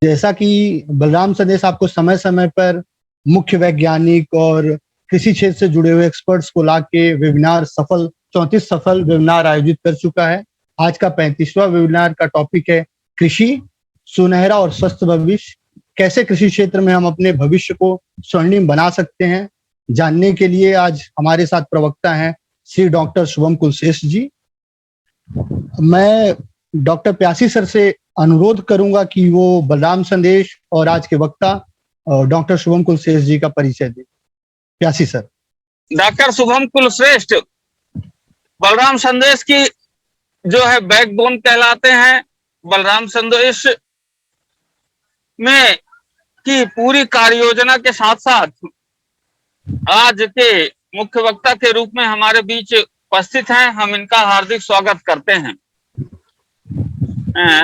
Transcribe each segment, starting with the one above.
जैसा कि बलराम संदेश आपको समय-समय पर मुख्य वैज्ञानिक और कृषि क्षेत्र से जुड़े हुए एक्सपर्ट्स को ला के वेबिनार 34 सफल वेबिनार आयोजित कर चुका है। आज का 35वां वेबिनार का टॉपिक है कृषि, सुनहरा और स्वस्थ भविष्य। कैसे कृषि क्षेत्र में हम अपने भविष्य को स्वर्णिम बना सकते हैं? जानने के लिए आज हमारे साथ प्रवक्ता हैं श्री डॉक्टर शुभम कुलश्रेष्ठ जी। मैं डॉक्टर प्यासी सर से अनुरोध करूंगा कि वो बलराम संदेश और आज के वक्ता डॉक्टर शुभम कुलश्रेष्ठ जी का परिचय दें। प्यासी सर। डॉक्टर शुभम कुलश्रेष्ठ बलराम संदेश की जो है बैकबोन कहलाते हैं। बलराम संदेश में की पूरी कार्य योजना के साथ साथ आज के मुख्य वक्ता के रूप में हमारे बीच उपस्थित हैं। हम इनका हार्दिक स्वागत करते हैं।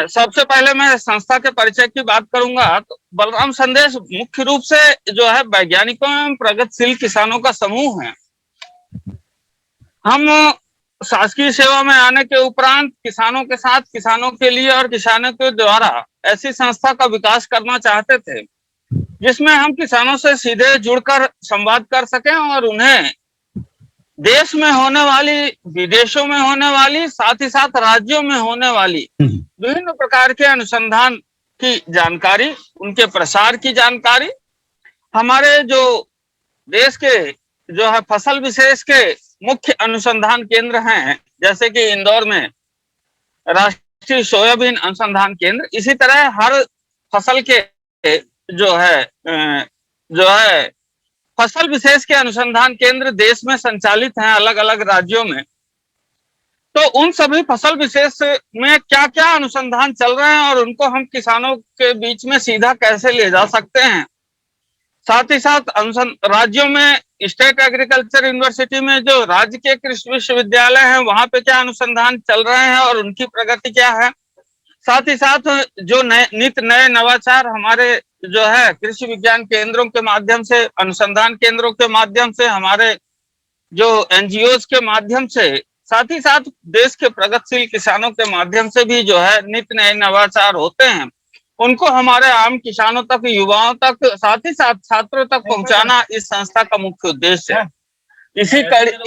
सबसे पहले मैं संस्था के परिचय की बात करूंगा तो बलराम संदेश मुख्य रूप से जो है वैज्ञानिकों एवं प्रगतिशील किसानों का समूह है। हम शासकीय सेवा में आने के उपरांत किसानों के साथ, किसानों के लिए और किसानों के द्वारा ऐसी संस्था का विकास करना चाहते थे जिसमें हम किसानों से सीधे जुड़कर संवाद कर सकें और उन्हें देश में होने वाली, विदेशों में होने वाली, साथ ही साथ राज्यों में होने वाली विभिन्न प्रकार के अनुसंधान की जानकारी, उनके प्रसार की जानकारी, हमारे जो देश के जो है फसल विशेष के मुख्य अनुसंधान केंद्र हैं, जैसे कि इंदौर में राष्ट्रीय सोयाबीन अनुसंधान केंद्र, इसी तरह हर फसल के जो है फसल विशेष के अनुसंधान केंद्र देश में संचालित हैं अलग अलग राज्यों में। तो उन सभी फसल विशेष में क्या क्या अनुसंधान चल रहे हैं और उनको हम किसानों के बीच में सीधा कैसे ले जा सकते हैं। साथ ही साथ राज्यों में स्टेट एग्रीकल्चर यूनिवर्सिटी में जो राज्य के कृषि विश्वविद्यालय हैं वहां पे क्या अनुसंधान चल रहे हैं और उनकी प्रगति क्या है। साथ ही साथ जो नित नए नवाचार हमारे जो है कृषि विज्ञान केंद्रों के माध्यम से, अनुसंधान केंद्रों के माध्यम से, हमारे जो एनजीओज के माध्यम से, साथ ही साथ देश के प्रगतिशील किसानों के माध्यम से भी जो है नित नए नवाचार होते हैं, उनको हमारे आम किसानों तक, युवाओं तक, साथ ही साथ छात्रों तक पहुंचाना इस संस्था का मुख्य उद्देश्य है।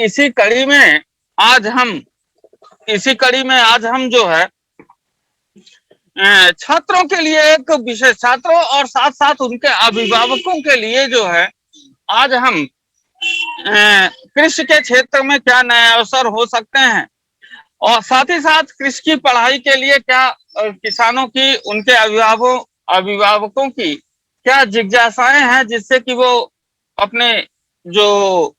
इसी कड़ी में आज हम जो है छात्रों के लिए एक विशेष, छात्रों और साथ साथ उनके अभिभावकों के लिए जो है आज हम कृषि के क्षेत्र में क्या नए अवसर हो सकते हैं और साथ ही साथ कृषि की पढ़ाई के लिए क्या किसानों की, उनके अभिभावकों की क्या जिज्ञासाएं हैं जिससे कि वो अपने जो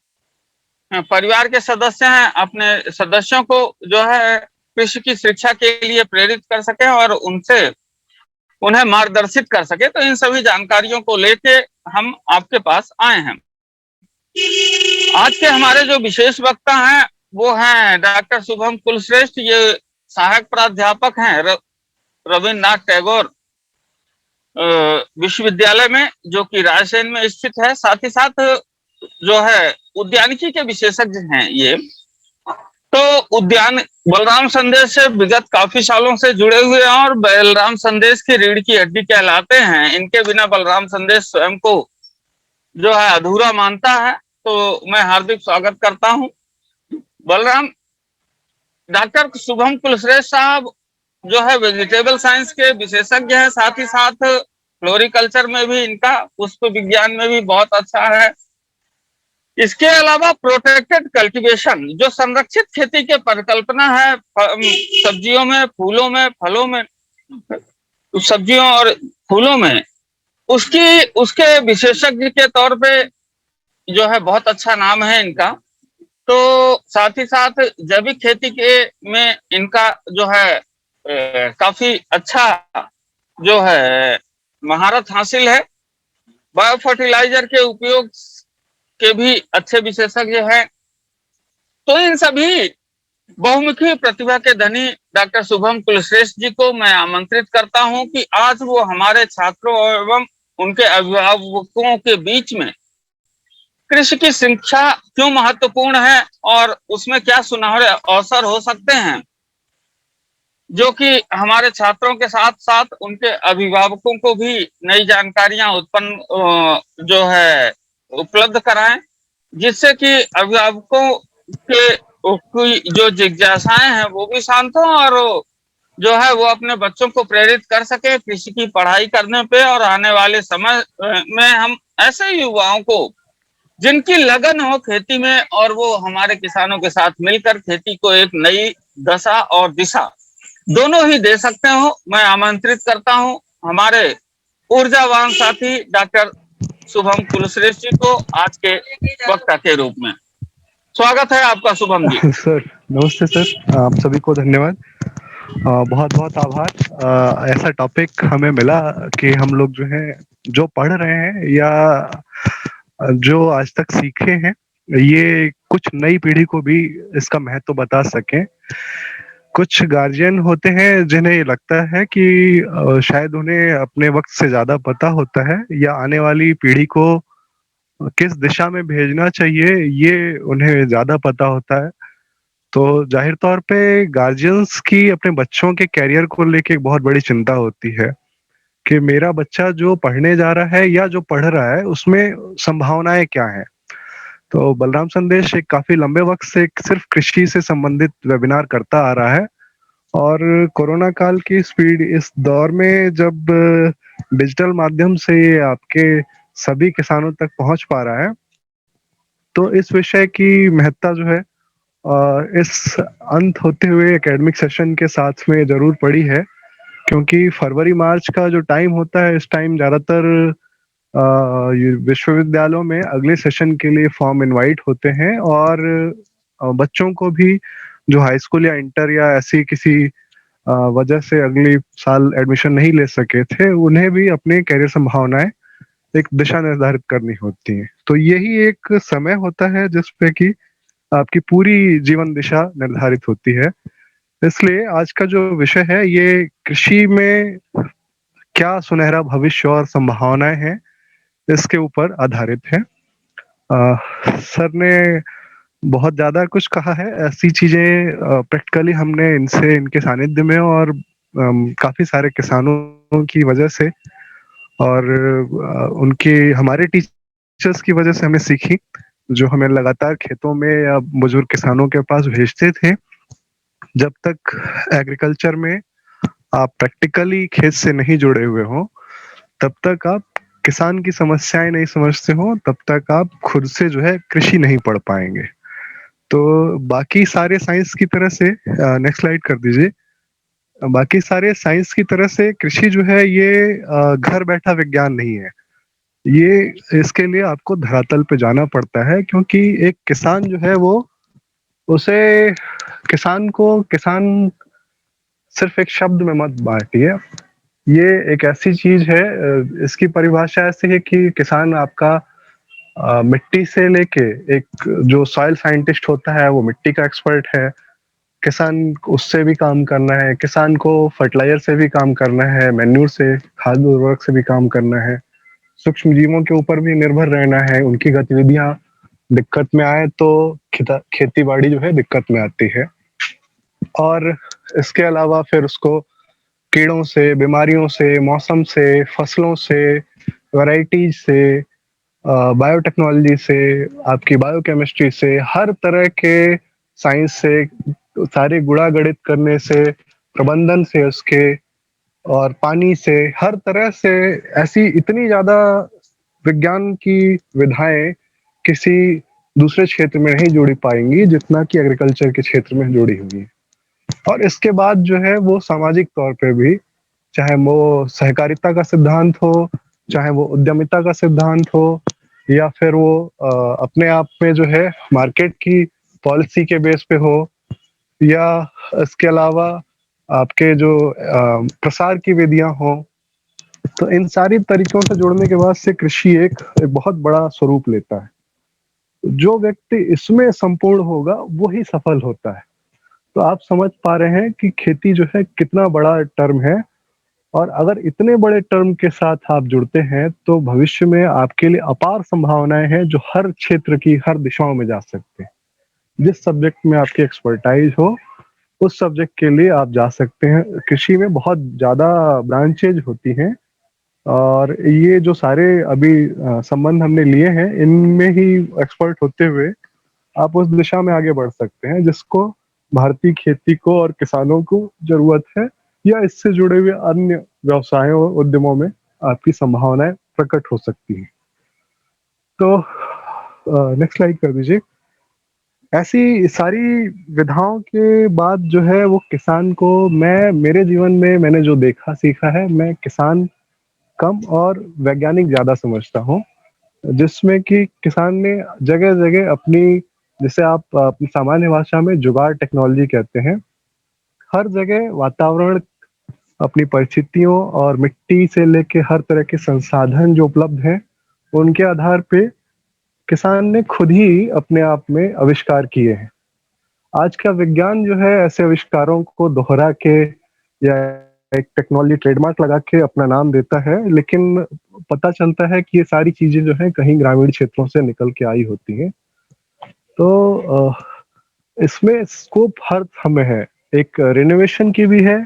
परिवार के सदस्य हैं, अपने सदस्यों को जो है कृषि की शिक्षा के लिए प्रेरित कर सके और उन्हें मार्गदर्शित कर सके। तो इन सभी जानकारियों को लेके हम आपके पास आए हैं। आज के हमारे जो विशेष वक्ता हैं वो हैं डॉक्टर शुभम कुलश्रेष्ठ। ये सहायक प्राध्यापक हैं रविन्द्रनाथ टैगोर विश्वविद्यालय में, जो कि रायसेन में स्थित है। साथ ही साथ जो है उद्यानिकी के विशेषज्ञ हैं ये। तो उद्यान बलराम संदेश से विगत काफी सालों से जुड़े हुए हैं और बलराम संदेश की रीढ़ की हड्डी कहलाते हैं। इनके बिना बलराम संदेश स्वयं को जो है अधूरा मानता है। तो मैं हार्दिक स्वागत करता हूं। डॉक्टर शुभम कुलश्रेष्ठ साहब जो है वेजिटेबल साइंस के विशेषज्ञ हैं, साथ ही साथ फ्लोरिकल्चर में भी इनका, पुष्प विज्ञान में भी बहुत अच्छा है। इसके अलावा प्रोटेक्टेड कल्टीवेशन, जो संरक्षित खेती के परिकल्पना है सब्जियों में, फूलों में, फलों में, सब्जियों और फूलों में, उसके विशेषज्ञ के तौर पे जो है बहुत अच्छा नाम है इनका। तो साथ ही साथ जैविक खेती में इनका जो है काफी अच्छा जो है महारत हासिल है। बायो फर्टिलाइजर के उपयोग के भी अच्छे विशेषज्ञ हैं। तो इन सभी बहुमुखी प्रतिभा के धनी डॉक्टर शुभम कुलश्रेष्ठ जी को मैं आमंत्रित करता हूं कि आज वो हमारे छात्रों एवं उनके अभिभावकों के बीच में कृषि की शिक्षा क्यों महत्वपूर्ण है और उसमें क्या सुनहरे अवसर हो सकते हैं, जो कि हमारे छात्रों के साथ साथ उनके अभिभावकों को भी नई जानकारियां उत्पन्न जो है उपलब्ध कराएं, जिससे कि अभिभावकों के की जो जिज्ञासाएं हैं वो भी शांत हो और जो है वो अपने बच्चों को प्रेरित कर सके कृषि की पढ़ाई करने पे। और आने वाले समय में हम ऐसे युवाओं को जिनकी लगन हो खेती में और वो हमारे किसानों के साथ मिलकर खेती को एक नई दशा और दिशा दोनों ही दे सकते हो, मैं आमंत्रित करता हूं हमारे ऊर्जावान साथी डॉक्टर शुभम कुलश्रेष्ठ जी को आज के वक्ता के रूप में। स्वागत है आपका शुभम जी। सर नमस्ते सर, आप सभी को धन्यवाद। बहुत बहुत आभार। ऐसा टॉपिक हमें मिला कि हम लोग जो है जो पढ़ रहे हैं या जो आज तक सीखे हैं, ये कुछ नई पीढ़ी को भी इसका महत्व बता सकें। कुछ गार्जियन होते हैं जिन्हें ये लगता है कि शायद उन्हें अपने वक्त से ज्यादा पता होता है या आने वाली पीढ़ी को किस दिशा में भेजना चाहिए ये उन्हें ज्यादा पता होता है। तो जाहिर तौर पे गार्जियंस की अपने बच्चों के करियर को लेके एक बहुत बड़ी चिंता होती है कि मेरा बच्चा जो पढ़ने जा रहा है या जो पढ़ रहा है उसमें संभावनाएं क्या हैं। तो बलराम संदेश एक काफी लंबे वक्त से सिर्फ कृषि से संबंधित वेबिनार करता आ रहा है, और कोरोना काल की स्पीड इस दौर में जब डिजिटल माध्यम से ये आपके सभी किसानों तक पहुंच पा रहा है, तो इस विषय की महत्ता जो है इस अंत होते हुए एकेडमिक सेशन के साथ में जरूर पड़ी है। क्योंकि फरवरी मार्च का जो टाइम होता है, इस टाइम ज्यादातर विश्वविद्यालयों में अगले सेशन के लिए फॉर्म इनवाइट होते हैं, और बच्चों को भी जो हाई स्कूल या इंटर या ऐसी किसी वजह से अगले साल एडमिशन नहीं ले सके थे, उन्हें भी अपने करियर संभावनाएं एक दिशा निर्धारित करनी होती है। तो यही एक समय होता है जिसपे कि आपकी पूरी जीवन दिशा निर्धारित होती है। इसलिए आज का जो विषय है ये कृषि में क्या सुनहरा भविष्य और संभावनाएं हैं, इसके ऊपर आधारित है। सर ने बहुत ज्यादा कुछ कहा है, ऐसी चीजें प्रैक्टिकली हमने इनसे इनके सानिध्य में और काफी सारे किसानों की वजह से और उनके हमारे टीचर्स की वजह से हमें सीखी, जो हमें लगातार खेतों में या बुजुर्ग किसानों के पास भेजते थे। जब तक एग्रीकल्चर में आप प्रैक्टिकली खेत से नहीं जुड़े हुए हो, तब तक आप किसान की समस्याएं नहीं समझते हो, तब तक आप खुद से जो है कृषि नहीं पढ़ पाएंगे। तो बाकी सारे साइंस की तरह से, नेक्स्ट स्लाइड कर दीजिए, बाकी सारे साइंस की तरह से कृषि जो है ये घर बैठा विज्ञान नहीं है। ये इसके लिए आपको धरातल पे जाना पड़ता है, क्योंकि एक किसान जो है वो उसे किसान सिर्फ एक शब्द में मत बांटिए। ये एक ऐसी चीज है, इसकी परिभाषा ऐसी है कि किसान आपका मिट्टी से लेके एक जो सॉइल साइंटिस्ट होता है वो मिट्टी का एक्सपर्ट है, किसान उससे भी काम करना है, किसान को फर्टिलाइजर से भी काम करना है, मैन्यूर से, खाद उर्वरक से भी काम करना है, सूक्ष्म जीवों के ऊपर भी निर्भर रहना है। उनकी गतिविधियां दिक्कत में आए तो खेती बाड़ी जो है दिक्कत में आती है। और इसके अलावा फिर उसको कीड़ों से, बीमारियों से, मौसम से, फसलों से, वैरायटीज से, बायोटेक्नोलॉजी से, आपकी बायोकेमिस्ट्री से, हर तरह के साइंस से, सारे गुणा गणित करने से, प्रबंधन से उसके, और पानी से, हर तरह से ऐसी इतनी ज्यादा विज्ञान की विधाएं किसी दूसरे क्षेत्र में नहीं जुड़ी पाएंगी जितना कि एग्रीकल्चर के क्षेत्र में जुड़ी हुई है। और इसके बाद जो है वो सामाजिक तौर पे भी, चाहे वो सहकारिता का सिद्धांत हो, चाहे वो उद्यमिता का सिद्धांत हो, या फिर वो अपने आप में जो है मार्केट की पॉलिसी के बेस पे हो, या इसके अलावा आपके जो प्रसार की विधियां हो। तो इन सारी तरीकों से जुड़ने के बाद से कृषि एक बहुत बड़ा स्वरूप लेता है। जो व्यक्ति इसमें संपूर्ण होगा वो ही सफल होता है। तो आप समझ पा रहे हैं कि खेती जो है कितना बड़ा टर्म है, और अगर इतने बड़े टर्म के साथ आप जुड़ते हैं तो भविष्य में आपके लिए अपार संभावनाएं हैं जो हर क्षेत्र की हर दिशाओं में जा सकते हैं। जिस सब्जेक्ट में आपकी एक्सपर्टाइज हो उस सब्जेक्ट के लिए आप जा सकते हैं। कृषि में बहुत ज़्यादा ब्रांचेज होती हैं और ये जो सारे अभी संबंध हमने लिए हैं, इनमें ही एक्सपर्ट होते हुए आप उस दिशा में आगे बढ़ सकते हैं जिसको भारतीय खेती को और किसानों को जरूरत है, या इससे जुड़े हुए अन्य व्यवसायों और उद्यमों में आपकी संभावनाएं प्रकट हो सकती हैं। तो नेक्स्ट स्लाइड कर दीजिए। ऐसी सारी विधाओं के बाद जो है वो किसान को, मैं मेरे जीवन में मैंने जो देखा सीखा है, मैं किसान कम और वैज्ञानिक ज्यादा समझता हूँ, जिसमें कि किसान ने जगह जगह अपनी, जिसे आप अपनी सामान्य भाषा में जुगाड़ टेक्नोलॉजी कहते हैं, हर जगह वातावरण, अपनी परिस्थितियों और मिट्टी से लेके हर तरह के संसाधन जो उपलब्ध हैं, उनके आधार पे किसान ने खुद ही अपने आप में आविष्कार किए हैं। आज का विज्ञान जो है ऐसे आविष्कारों को दोहरा के या एक टेक्नोलॉजी ट्रेडमार्क लगा के अपना नाम देता है, लेकिन पता चलता है कि ये सारी चीजें जो है कहीं ग्रामीण क्षेत्रों से निकल के आई होती हैं। तो इसमें स्कोप हर समय है, एक रिनोवेशन की भी है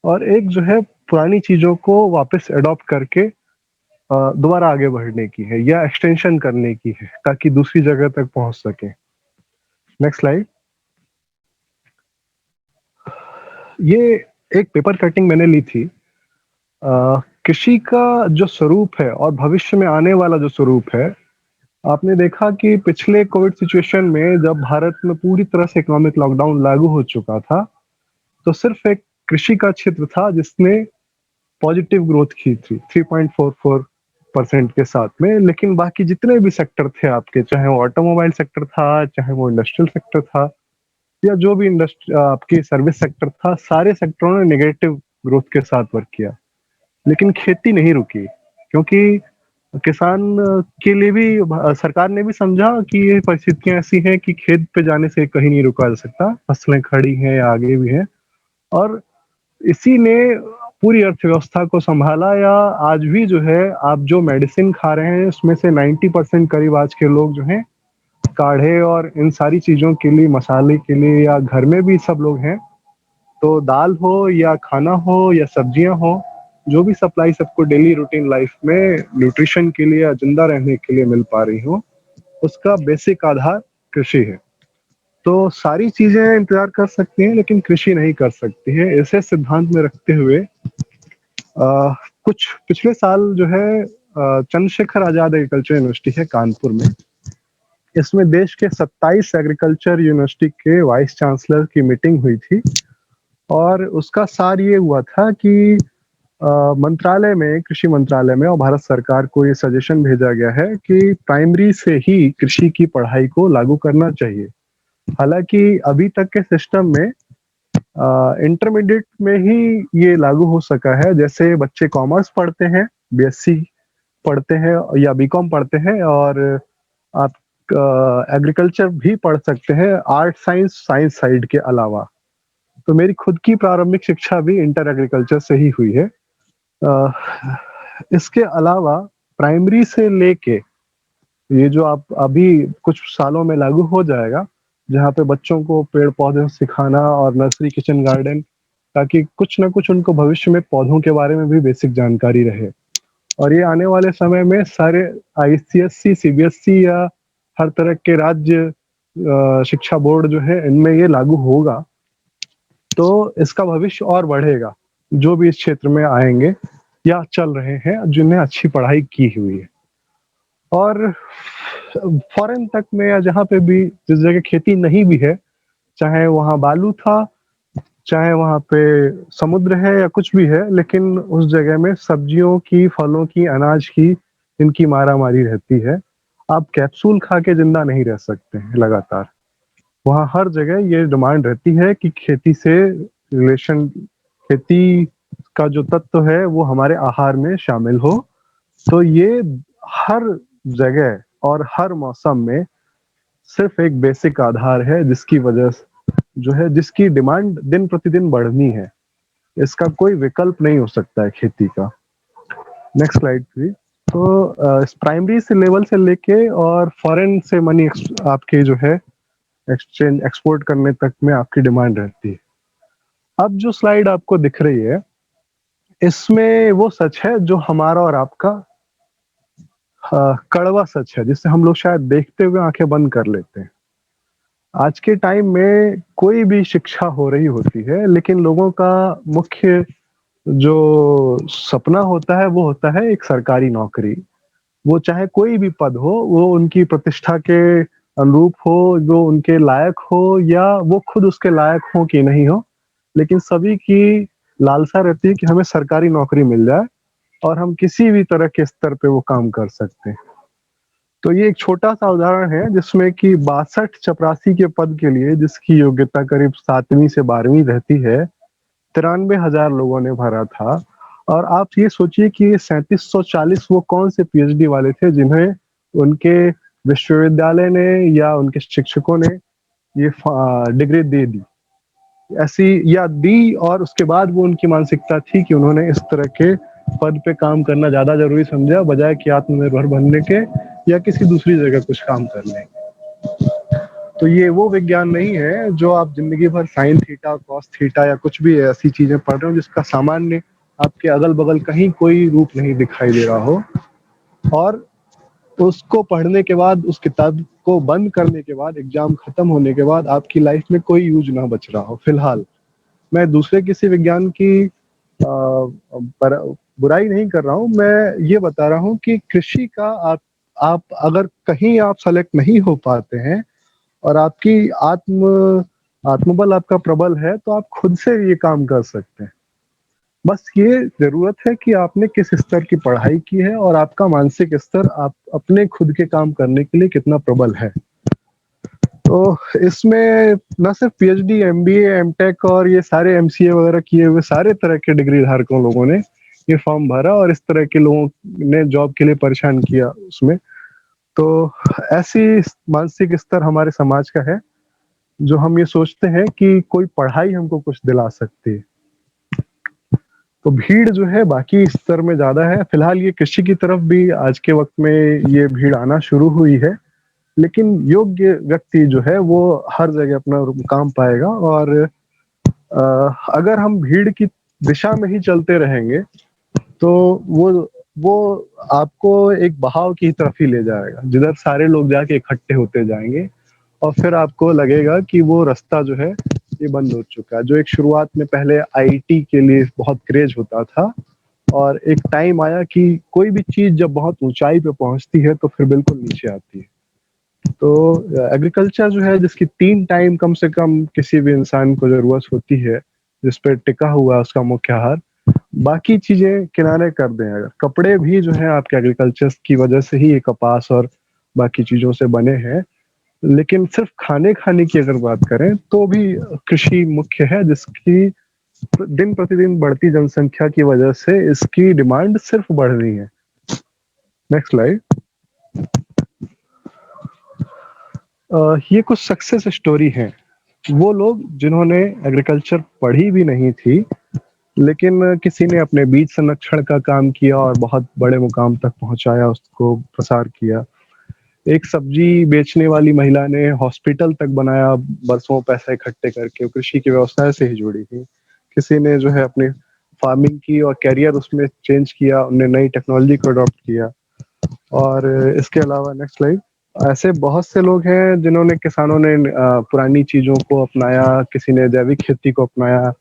और एक जो है पुरानी चीजों को वापस अडॉप्ट करके दोबारा आगे बढ़ने की है या एक्सटेंशन करने की है ताकि दूसरी जगह तक पहुंच सके। Next slide. ये एक पेपर कटिंग मैंने ली थी। कृषि का जो स्वरूप है और भविष्य में आने वाला जो स्वरूप है, आपने देखा कि पिछले कोविड सिचुएशन में जब भारत में पूरी तरह से इकोनॉमिक लॉकडाउन लागू हो चुका था, तो सिर्फ एक कृषि का क्षेत्र था जिसने पॉजिटिव ग्रोथ की थी 3.44% के साथ में, लेकिन बाकी जितने भी सेक्टर थे आपके, चाहे वो ऑटोमोबाइल सेक्टर था, चाहे वो इंडस्ट्रियल सेक्टर था, या जो भी इंडस्ट्री आपकी सर्विस सेक्टर था, सारे सेक्टरों ने नेगेटिव ग्रोथ के साथ वर्क किया। लेकिन खेती नहीं रुकी, क्योंकि किसान के लिए भी सरकार ने भी समझा कि ये परिस्थितियां ऐसी हैं कि खेत पे जाने से कहीं नहीं रुका जा सकता, फसलें खड़ी हैं या आगे भी हैं, और इसी ने पूरी अर्थव्यवस्था को संभाला। या आज भी जो है आप जो मेडिसिन खा रहे हैं उसमें से 90% करीब आज के लोग जो हैं काढ़े और इन सारी चीजों के लिए, मसाले के लिए, या घर में भी सब लोग हैं, तो दाल हो या खाना हो या सब्जियां हो, जो भी सप्लाई सबको डेली रूटीन लाइफ में न्यूट्रिशन के लिए या जिंदा रहने के लिए मिल पा रही हो, उसका बेसिक आधार कृषि है। तो सारी चीजें इंतजार कर सकती हैं लेकिन कृषि नहीं कर सकती है। इसे सिद्धांत में रखते हुए कुछ पिछले साल जो है चंद्रशेखर आजाद एग्रीकल्चर यूनिवर्सिटी है कानपुर में, इसमें देश के 27 एग्रीकल्चर यूनिवर्सिटी के वाइस चांसलर की मीटिंग हुई थी और उसका सार ये हुआ था कि मंत्रालय में, कृषि मंत्रालय में और भारत सरकार को ये सजेशन भेजा गया है कि प्राइमरी से ही कृषि की पढ़ाई को लागू करना चाहिए। हालांकि अभी तक के सिस्टम में इंटरमीडिएट में ही ये लागू हो सका है। जैसे बच्चे कॉमर्स पढ़ते हैं, बीएससी पढ़ते हैं या बीकॉम पढ़ते हैं, और आप एग्रीकल्चर भी पढ़ सकते हैं आर्ट साइंस साइड के अलावा। तो मेरी खुद की प्रारंभिक शिक्षा भी इंटर एग्रीकल्चर से ही हुई है। इसके अलावा प्राइमरी से लेके ये जो आप अभी कुछ सालों में लागू हो जाएगा, जहाँ पे बच्चों को पेड़ पौधे सिखाना और नर्सरी किचन गार्डन, ताकि कुछ ना कुछ उनको भविष्य में पौधों के बारे में भी बेसिक जानकारी रहे। और ये आने वाले समय में सारे आईसीएसई, सीबीएसई या हर तरह के राज्य शिक्षा बोर्ड जो है, इनमें ये लागू होगा तो इसका भविष्य और बढ़ेगा। जो भी इस क्षेत्र में आएंगे या चल रहे हैं, जिन्हें अच्छी पढ़ाई की हुई है, और फॉरेन तक में या जहाँ पे भी जिस जगह खेती नहीं भी है, चाहे वहाँ बालू था, चाहे वहाँ पे समुद्र है या कुछ भी है, लेकिन उस जगह में सब्जियों की, फलों की, अनाज की इनकी मारामारी रहती है। आप कैप्सूल खा के जिंदा नहीं रह सकते हैं लगातार। वहाँ हर जगह ये डिमांड रहती है कि खेती से रिलेशन, खेती का जो तत्व है वो हमारे आहार में शामिल हो। तो ये हर जगह और हर मौसम में सिर्फ एक बेसिक आधार है जिसकी वजह जो है, जिसकी डिमांड दिन प्रतिदिन बढ़नी है। इसका कोई विकल्प नहीं हो सकता है खेती का। Next slide please. तो इस प्राइमरी से लेवल से लेके और फॉरेन से मनी आपके जो है एक्सचेंज, एक्सपोर्ट करने तक में आपकी डिमांड रहती है। अब जो स्लाइड आपको दिख रही है, इसमें वो सच है जो हमारा और आपका कड़वा सच है, जिससे हम लोग शायद देखते हुए आंखें बंद कर लेते हैं। आज के टाइम में कोई भी शिक्षा हो रही होती है, लेकिन लोगों का मुख्य जो सपना होता है वो होता है एक सरकारी नौकरी। वो चाहे कोई भी पद हो, वो उनकी प्रतिष्ठा के अनुरूप हो, जो उनके लायक हो, या वो खुद उसके लायक हो कि नहीं हो, लेकिन सभी की लालसा रहती है कि हमें सरकारी नौकरी मिल जाए और हम किसी भी तरह के स्तर पे वो काम कर सकते हैं। तो ये एक छोटा-सा उदाहरण है जिसमें कि 62 चपरासी के पद के लिए, जिसकी योग्यता करीब 7वीं से 12वीं रहती है, 93,000 लोगों ने भरा था। और आप ये सोचिए कि ये 3740 वो कौन से पीएचडी वाले थे जिन्हें उनके विश्वविद्यालय ने या उनके शिक्षकों ने ये डिग्री दे दी। ऐसी या दी, और उसके बाद वो उनकी मानसिकता थी कि उन्होंने इस तरह के पद पे काम करना ज़्यादा ज़रूरी समझा, बजाय कि आत्मनिर्भर बनने के या किसी दूसरी जगह कुछ काम करने। तो ये वो विज्ञान नहीं है जो आप जिंदगी भर साइन थीटा, कॉस थीटा या कुछ भी ऐसी चीजें पढ़ रहे हो जिसका सामान्य आपके अगल बगल कहीं कोई रूप नहीं दिखाई दे रहा हो, और उसको पढ़ने के बाद, उस किताब को बंद करने के बाद, एग्जाम खत्म होने के बाद आपकी लाइफ में कोई यूज ना बच रहा हो। फिलहाल मैं दूसरे किसी विज्ञान की बुराई नहीं कर रहा हूँ, मैं ये बता रहा हूँ कि कृषि का आप अगर कहीं आप सेलेक्ट नहीं हो पाते हैं और आपकी आत्मबल आपका प्रबल है, तो आप खुद से ये काम कर सकते हैं। बस ये जरूरत है कि आपने किस स्तर की पढ़ाई की है और आपका मानसिक स्तर आप अपने खुद के काम करने के लिए कितना प्रबल है। तो इसमें न सिर्फ पीएचडी, एमबीए, एमटेक और ये सारे एमसीए वगैरह किए हुए सारे तरह के डिग्री धारकों लोगों ने ये फॉर्म भरा और इस तरह के लोगों ने जॉब के लिए परेशान किया उसमें। तो ऐसी मानसिक स्तर हमारे समाज का है जो हम ये सोचते हैं कि कोई पढ़ाई हमको कुछ दिला सकती है। तो भीड़ जो है बाकी स्तर में ज्यादा है। फिलहाल ये कृषि की तरफ भी आज के वक्त में ये भीड़ आना शुरू हुई है, लेकिन योग्य व्यक्ति जो है वो हर जगह अपना काम पाएगा। और अगर हम भीड़ की दिशा में ही चलते रहेंगे तो वो आपको एक बहाव की तरफ ही ले जाएगा, जिधर सारे लोग जाके इकट्ठे होते जाएंगे और फिर आपको लगेगा कि वो रास्ता जो है ये बंद हो चुका है। जो एक शुरुआत में पहले आईटी के लिए बहुत क्रेज होता था, और एक टाइम आया कि कोई भी चीज जब बहुत ऊंचाई पे पहुंचती है तो फिर बिल्कुल नीचे आती है। तो एग्रीकल्चर जो है, जिसकी 3 टाइम कम से कम किसी भी इंसान को जरूरत होती है, जिस पे टिका हुआ उसका मुख्य आहार, बाकी चीजें किनारे कर दें। अगर कपड़े भी जो है आपके एग्रीकल्चर की वजह से ही ये कपास और बाकी चीजों से बने हैं, लेकिन सिर्फ खाने की अगर बात करें तो भी कृषि मुख्य है, जिसकी दिन प्रतिदिन बढ़ती जनसंख्या की वजह से इसकी डिमांड सिर्फ बढ़ रही है। Next slide. ये कुछ सक्सेस स्टोरी हैं। वो लोग जिन्होंने एग्रीकल्चर पढ़ी भी नहीं थी, लेकिन किसी ने अपने बीज संरक्षण का काम किया और बहुत बड़े मुकाम तक पहुंचाया, उसको प्रसार किया। एक सब्जी बेचने वाली महिला ने हॉस्पिटल तक बनाया, बरसों पैसे इकट्ठे करके, कृषि के व्यवसाय से ही जुड़ी थी। किसी ने जो है अपनी फार्मिंग की और कैरियर उसमें चेंज किया, उन्होंने नई टेक्नोलॉजी को अडॉप्ट किया। और इसके अलावा नेक्स्ट स्लाइड। ऐसे बहुत से लोग हैं जिन्होंने, किसानों ने पुरानी चीजों को अपनाया, किसी ने जैविक खेती को अपनाया,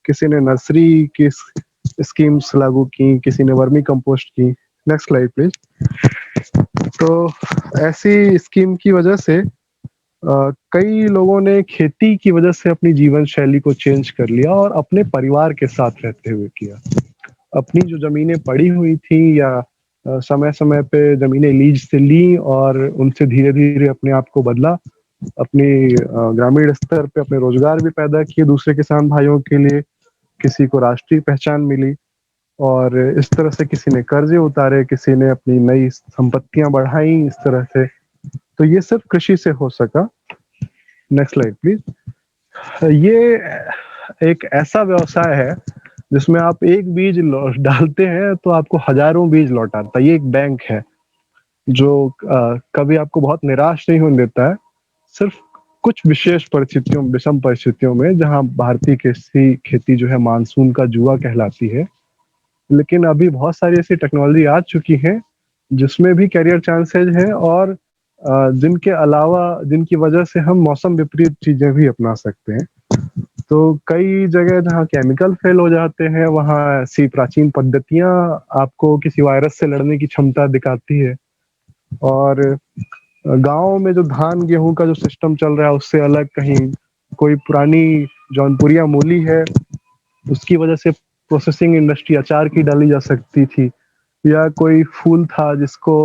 किसी ने नर्सरी की स्कीम्स लागू की, किसी ने वर्मी कंपोस्ट की। Next slide please. तो ऐसी स्कीम की वजह से कई लोगों ने खेती की वजह से अपनी जीवन शैली को चेंज कर लिया और अपने परिवार के साथ रहते हुए किया। अपनी जो जमीनें पड़ी हुई थी या समय समय पे जमीनें लीज से ली और उनसे धीरे धीरे अपने आप को बदला, अपनी ग्रामीण स्तर पे अपने रोजगार भी पैदा किए दूसरे किसान भाइयों के लिए, किसी को राष्ट्रीय पहचान मिली, और इस तरह से किसी ने कर्जे उतारे, किसी ने अपनी नई संपत्तियां बढ़ाई इस तरह से। तो ये सिर्फ कृषि से हो सका। Next slide please. ये एक ऐसा व्यवसाय है जिसमें आप एक बीज डालते हैं तो आपको हजारों बीज लौटाता है। ये एक बैंक है जो कभी आपको बहुत निराश नहीं होने देता है। सिर्फ कुछ विशेष परिस्थितियों, विषम परिस्थितियों में जहाँ भारतीय कृषि खेती जो है मानसून का जुआ कहलाती है, लेकिन अभी बहुत सारी ऐसी टेक्नोलॉजी आ चुकी है जिसमें भी करियर चांसेज हैं, और जिनके अलावा, जिनकी वजह से हम मौसम विपरीत चीजें भी अपना सकते हैं। तो कई जगह जहाँ केमिकल फेल हो जाते हैं, वहाँ ऐसी प्राचीन पद्धतियां आपको किसी वायरस से लड़ने की क्षमता दिखाती है। और गाँव में जो धान गेहूं का जो सिस्टम चल रहा है उससे अलग कहीं कोई पुरानी जौनपुरिया मूली है, उसकी वजह से प्रोसेसिंग इंडस्ट्री अचार की डाली जा सकती थी, या कोई फूल था जिसको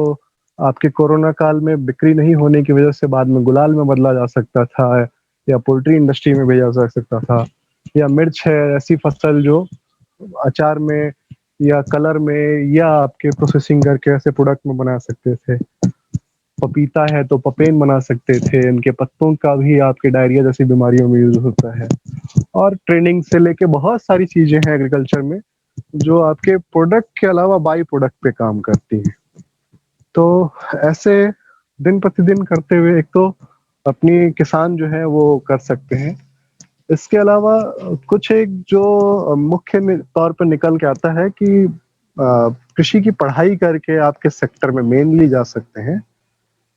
आपके कोरोना काल में बिक्री नहीं होने की वजह से बाद में गुलाल में बदला जा सकता था, या पोल्ट्री इंडस्ट्री में भेजा जा सकता था, या मिर्च है ऐसी फसल जो अचार में या कलर में या आपके प्रोसेसिंग करके ऐसे प्रोडक्ट में बना सकते थे। पपीता है तो पपेन बना सकते थे, इनके पत्तों का भी आपके डायरिया जैसी बीमारियों में यूज होता है। और ट्रेनिंग से लेके बहुत सारी चीजें हैं एग्रीकल्चर में जो आपके प्रोडक्ट के अलावा बाई प्रोडक्ट पे काम करती हैं। तो ऐसे दिन प्रतिदिन करते हुए एक तो अपनी किसान जो है वो कर सकते हैं। इसके अलावा कुछ एक जो मुख्य तौर पर निकल के आता है कि कृषि की पढ़ाई करके आप किस सेक्टर में मेनली जा सकते हैं।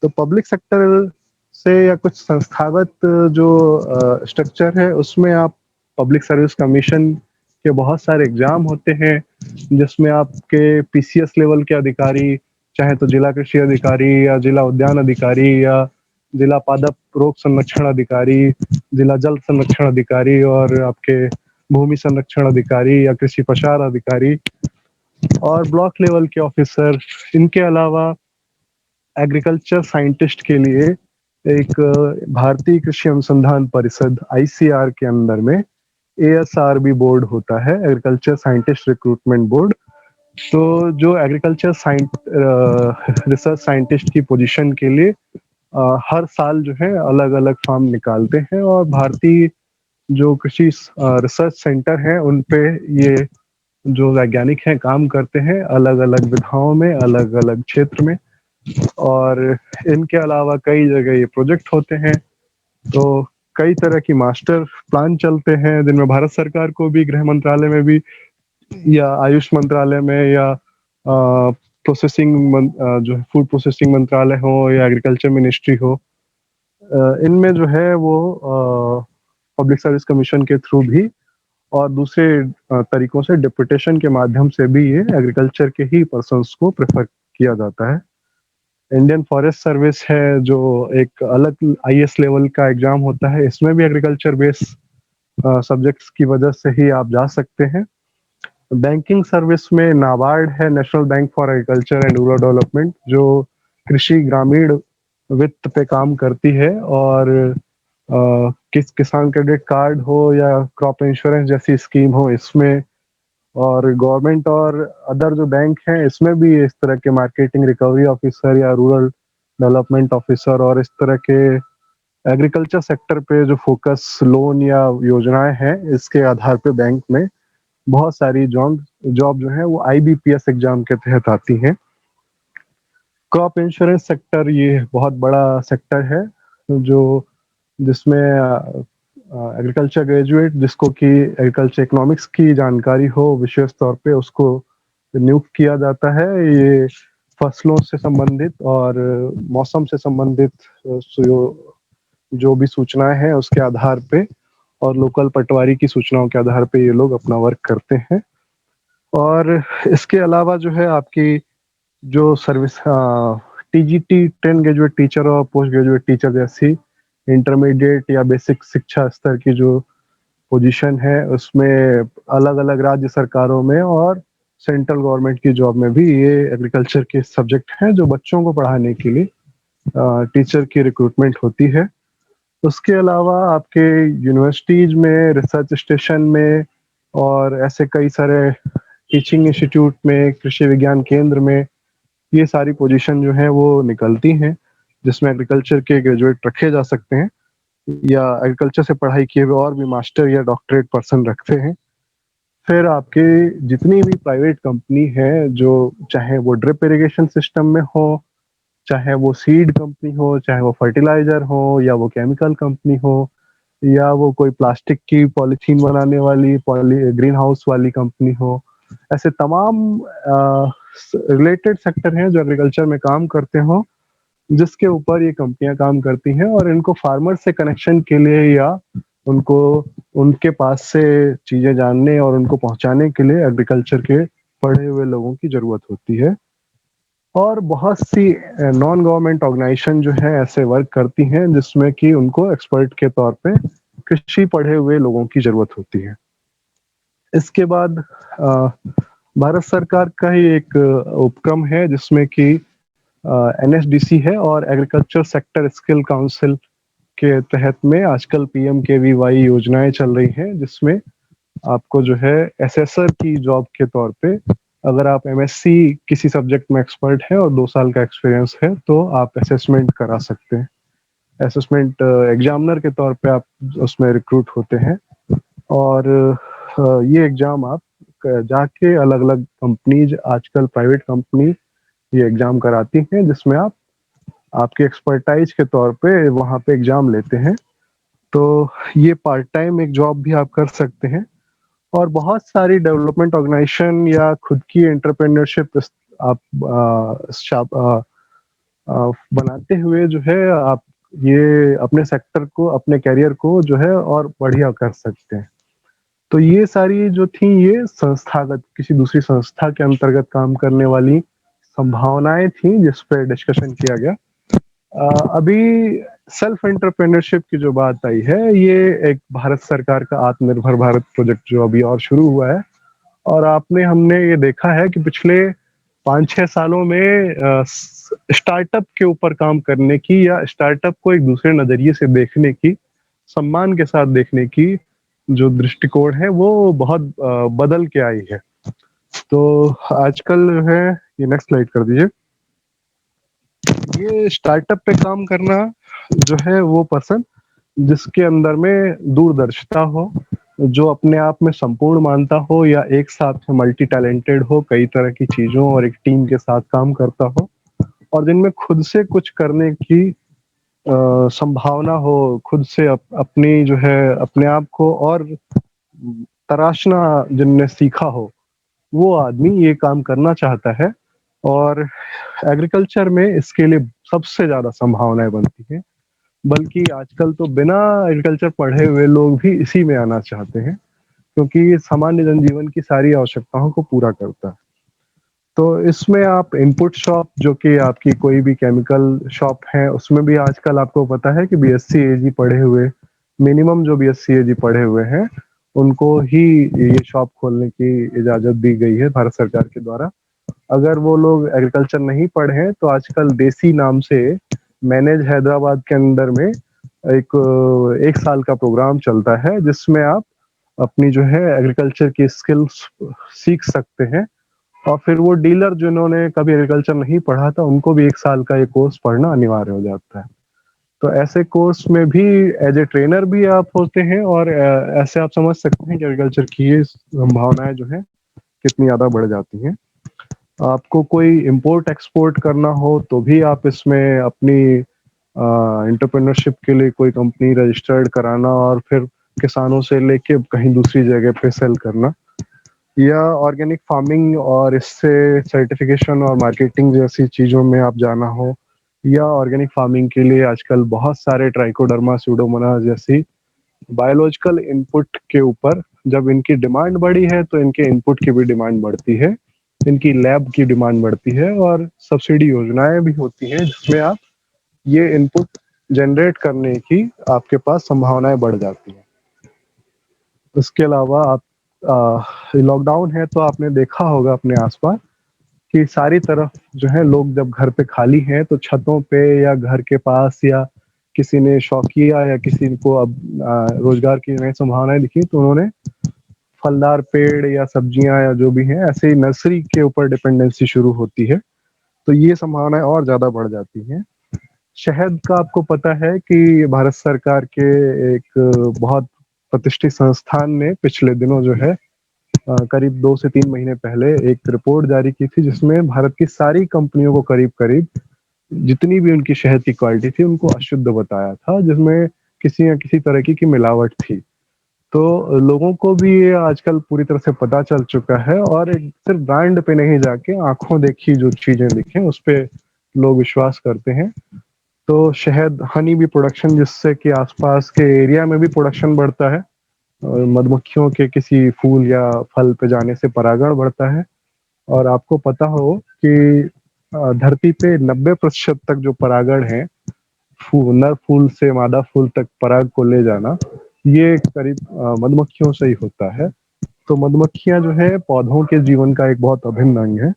तो पब्लिक सेक्टर से या कुछ संस्थागत जो स्ट्रक्चर है उसमें आप पब्लिक सर्विस कमीशन के बहुत सारे एग्जाम होते हैं जिसमें आपके पीसीएस लेवल के अधिकारी, चाहे तो जिला कृषि अधिकारी या जिला उद्यान अधिकारी या जिला पादप रोग संरक्षण अधिकारी, जिला जल संरक्षण अधिकारी और आपके भूमि संरक्षण अधिकारी या कृषि प्रसार अधिकारी और ब्लॉक लेवल के ऑफिसर, इनके अलावा एग्रीकल्चर साइंटिस्ट के लिए एक भारतीय कृषि अनुसंधान परिषद आईसीआर के अंदर में एएसआरबी बोर्ड होता है, एग्रीकल्चर साइंटिस्ट रिक्रूटमेंट बोर्ड। तो जो एग्रीकल्चर रिसर्च साइंटिस्ट की पोजीशन के लिए हर साल जो है अलग अलग फॉर्म निकालते हैं, और भारतीय जो कृषि रिसर्च सेंटर हैं उन पे ये जो वैज्ञानिक हैं काम करते हैं अलग अलग विधाओं में, अलग अलग क्षेत्र में। और इनके अलावा कई जगह ये प्रोजेक्ट होते हैं। तो कई तरह की मास्टर प्लान चलते हैं जिनमें भारत सरकार को भी, गृह मंत्रालय में भी, या आयुष मंत्रालय में, या प्रोसेसिंग जो फूड प्रोसेसिंग मंत्रालय हो या एग्रीकल्चर मिनिस्ट्री हो, इनमें जो है वो पब्लिक सर्विस कमीशन के थ्रू भी और दूसरे तरीकों से डिप्यूटेशन के माध्यम से भी ये एग्रीकल्चर के ही पर्सन्स को प्रेफर किया जाता है। इंडियन फॉरेस्ट सर्विस है जो एक अलग आईएएस लेवल का एग्जाम होता है, इसमें भी एग्रीकल्चर बेस्ड सब्जेक्ट्स की वजह से ही आप जा सकते हैं। बैंकिंग सर्विस में नाबार्ड है, national bank for agriculture and rural development, जो कृषि ग्रामीण वित्त पे काम करती है, और किस किसान क्रेडिट कार्ड हो या क्रॉप इंश्योरेंस जैसी स्कीम हो इसमें, और गवर्नमेंट और अदर जो बैंक हैं इसमें भी इस तरह के मार्केटिंग रिकवरी ऑफिसर या रूरल डेवलपमेंट ऑफिसर और इस तरह के एग्रीकल्चर सेक्टर पे जो फोकस लोन या योजनाएं हैं इसके आधार पे बैंक में बहुत सारी जॉब जो है वो आईबीपीएस एग्जाम के तहत आती हैं। क्रॉप इंश्योरेंस सेक्टर ये बहुत बड़ा सेक्टर है जो जिसमें एग्रीकल्चर ग्रेजुएट जिसको कि एग्रीकल्चर इकोनॉमिक्स की जानकारी हो विशेष तौर पे उसको नियुक्त किया जाता है। ये फसलों से संबंधित और मौसम से संबंधित जो भी सूचनाएं हैं उसके आधार पे और लोकल पटवारी की सूचनाओं के आधार पे ये लोग अपना वर्क करते हैं। और इसके अलावा जो है आपकी जो service TGT, train graduate teacher और पोस्ट ग्रेजुएट टीचर जैसी इंटरमीडिएट या बेसिक शिक्षा स्तर की जो पोजीशन है उसमें अलग अलग राज्य सरकारों में और सेंट्रल गवर्नमेंट की जॉब में भी ये एग्रीकल्चर के सब्जेक्ट हैं जो बच्चों को पढ़ाने के लिए टीचर की रिक्रूटमेंट होती है। उसके अलावा आपके यूनिवर्सिटीज में, रिसर्च स्टेशन में और ऐसे कई सारे टीचिंग इंस्टीट्यूट में, कृषि विज्ञान केंद्र में ये सारी पोजीशन जो है वो निकलती हैं जिसमें एग्रीकल्चर के ग्रेजुएट रखे जा सकते हैं या एग्रीकल्चर से पढ़ाई किए हुए और भी मास्टर या डॉक्टरेट पर्सन रखते हैं। फिर आपके जितनी भी प्राइवेट कंपनी है जो चाहे वो ड्रिप इरिगेशन सिस्टम में हो, चाहे वो सीड कंपनी हो, चाहे वो फर्टिलाइजर हो, या वो केमिकल कंपनी हो, या वो कोई प्लास्टिक की पॉलीथीन बनाने वाली ग्रीन हाउस वाली कंपनी हो। ऐसे तमाम रिलेटेड सेक्टर हैं जो एग्रीकल्चर में काम करते हो, जिसके ऊपर ये कंपनियां काम करती हैं, और इनको फार्मर से कनेक्शन के लिए या उनको उनके पास से चीजें जानने और उनको पहुंचाने के लिए एग्रीकल्चर के पढ़े हुए लोगों की जरूरत होती है। और बहुत सी नॉन गवर्नमेंट ऑर्गेनाइजेशन जो है ऐसे वर्क करती हैं जिसमें कि उनको एक्सपर्ट के तौर पे कृषि पढ़े हुए लोगों की जरूरत होती है। इसके बाद भारत सरकार का ही एक उपक्रम है जिसमें कि NSDC है, और एग्रीकल्चर सेक्टर स्किल काउंसिल के तहत में आजकल PMKVY योजनाएं चल रही हैं, जिसमें आपको जो है एसेसर की जॉब के तौर पे, अगर आप MSc किसी सब्जेक्ट में एक्सपर्ट हैं और 2 साल का एक्सपीरियंस है, तो आप असेसमेंट करा सकते हैं। असेसमेंट एग्जामिनर के तौर पे आप उसमें रिक्रूट होते हैं, और ये एग्जाम आप जाके अलग अलग कंपनीज, आजकल प्राइवेट कंपनी ये एग्जाम कराती हैं, जिसमें आप आपके एक्सपर्टाइज के तौर पे वहाँ पे एग्जाम लेते हैं। तो ये पार्ट टाइम एक जॉब भी आप कर सकते हैं। और बहुत सारी डेवलपमेंट ऑर्गेनाइजेशन या खुद की एंटरप्रेन्योरशिप आप बनाते हुए जो है आप ये अपने सेक्टर को, अपने करियर को जो है और बढ़िया कर सकते हैं। तो ये सारी जो थी, ये संस्थागत किसी दूसरी संस्था के अंतर्गत काम करने वाली संभावनाएं थी जिस पे डिस्कशन किया गया। अभी सेल्फ एंटरप्रेन्योरशिप की जो बात आई है, ये एक भारत सरकार का आत्मनिर्भर भारत प्रोजेक्ट जो अभी और शुरू हुआ है, और हमने ये देखा है कि पिछले 5-6 सालों में स्टार्टअप के ऊपर काम करने की, या स्टार्टअप को एक दूसरे नजरिए से देखने की, सम्मान के साथ देखने की जो दृष्टिकोण है, वो बहुत बदल के आई है। तो आजकल जो है, ये नेक्स्ट स्लाइड कर दीजिए, ये स्टार्टअप पे काम करना जो है वो पर्सन जिसके अंदर में दूरदर्शिता हो, जो अपने आप में संपूर्ण मानता हो, या एक साथ में मल्टी टैलेंटेड हो, कई तरह की चीजों और एक टीम के साथ काम करता हो, और जिनमें खुद से कुछ करने की संभावना हो, खुद से अपनी जो है अपने आप को और तराशना जिनने सीखा हो, वो आदमी ये काम करना चाहता है। और एग्रीकल्चर में इसके लिए सबसे ज्यादा संभावनाएं बनती हैं, बल्कि आजकल तो बिना एग्रीकल्चर पढ़े हुए लोग भी इसी में आना चाहते हैं, क्योंकि ये सामान्य जनजीवन की सारी आवश्यकताओं को पूरा करता है। तो इसमें आप इनपुट शॉप, जो कि आपकी कोई भी केमिकल शॉप है, उसमें भी आजकल आपको पता है कि BSc AG पढ़े हुए, मिनिमम जो BSc AG पढ़े हुए हैं, उनको ही ये शॉप खोलने की इजाजत दी गई है भारत सरकार के द्वारा। अगर वो लोग एग्रीकल्चर नहीं पढ़े हैं, तो आजकल देसी नाम से मैनेज हैदराबाद के अंदर में एक साल का प्रोग्राम चलता है, जिसमें आप अपनी जो है एग्रीकल्चर की स्किल्स सीख सकते हैं, और फिर वो डीलर जिन्होंने कभी एग्रीकल्चर नहीं पढ़ा था, उनको भी 1 साल का ये कोर्स पढ़ना अनिवार्य हो जाता है। तो ऐसे कोर्स में भी एज ए ट्रेनर भी आप होते हैं, और ऐसे आप समझ सकते हैं कि एग्रीकल्चर की ये संभावनाएं जो है कितनी ज्यादा बढ़ जाती हैं। आपको कोई इंपोर्ट एक्सपोर्ट करना हो, तो भी आप इसमें अपनी एंटरप्रेन्योरशिप के लिए कोई कंपनी रजिस्टर्ड कराना, और फिर किसानों से लेके कहीं दूसरी जगह पे सेल करना, या ऑर्गेनिक फार्मिंग और इससे सर्टिफिकेशन और मार्केटिंग जैसी चीजों में आप जाना हो, या ऑर्गेनिक फार्मिंग के लिए आजकल बहुत सारे ट्राइकोडर्मा, स्यूडोमोनास जैसी बायोलॉजिकल इनपुट के ऊपर जब इनकी डिमांड बढ़ी है, तो इनके इनपुट की भी डिमांड बढ़ती है, इनकी लैब की डिमांड बढ़ती है, और सब्सिडी योजनाएं भी होती हैं जिसमें आप ये इनपुट जनरेट करने की आपके पास संभावनाएं बढ़ जाती हैं। इसके अलावा आप लॉकडाउन है, तो आपने देखा होगा अपने आसपास कि सारी तरफ जो है लोग जब घर पे खाली हैं, तो छतों पे या घर के पास, या किसी ने शौक किया या किसी को अब रोजगार की नई संभावनाएं दिखी, तो उन्होंने फलदार पेड़ या सब्जियां या जो भी हैं, ऐसे ही नर्सरी के ऊपर डिपेंडेंसी शुरू होती है, तो ये संभावनाएं और ज्यादा बढ़ जाती हैं। शहद का आपको पता है कि भारत सरकार के एक बहुत प्रतिष्ठित संस्थान ने पिछले दिनों जो है करीब 2 से 3 महीने पहले एक रिपोर्ट जारी की थी, जिसमें भारत की सारी कंपनियों को करीब करीब जितनी भी उनकी शहद की क्वालिटी थी उनको अशुद्ध बताया था, जिसमें किसी न किसी तरह की मिलावट थी। तो लोगों को भी ये आजकल पूरी तरह से पता चल चुका है और एक सिर्फ ब्रांड पे नहीं जाके आँखों देखी जो चीज़ें दिखें उस पे लोग विश्वास करते हैं। तो शहद हनी बी प्रोडक्शन, जिससे कि आसपास के एरिया में भी प्रोडक्शन बढ़ता है और मधुमक्खियों के किसी फूल या फल पे जाने से परागण बढ़ता है। और आपको पता हो कि धरती पे 90% तक जो परागण है, नर फूल से मादा फूल तक पराग को ले जाना, ये करीब मधुमक्खियों से ही होता है। तो मधुमक्खियाँ जो है पौधों के जीवन का एक बहुत अभिन्न अंग है।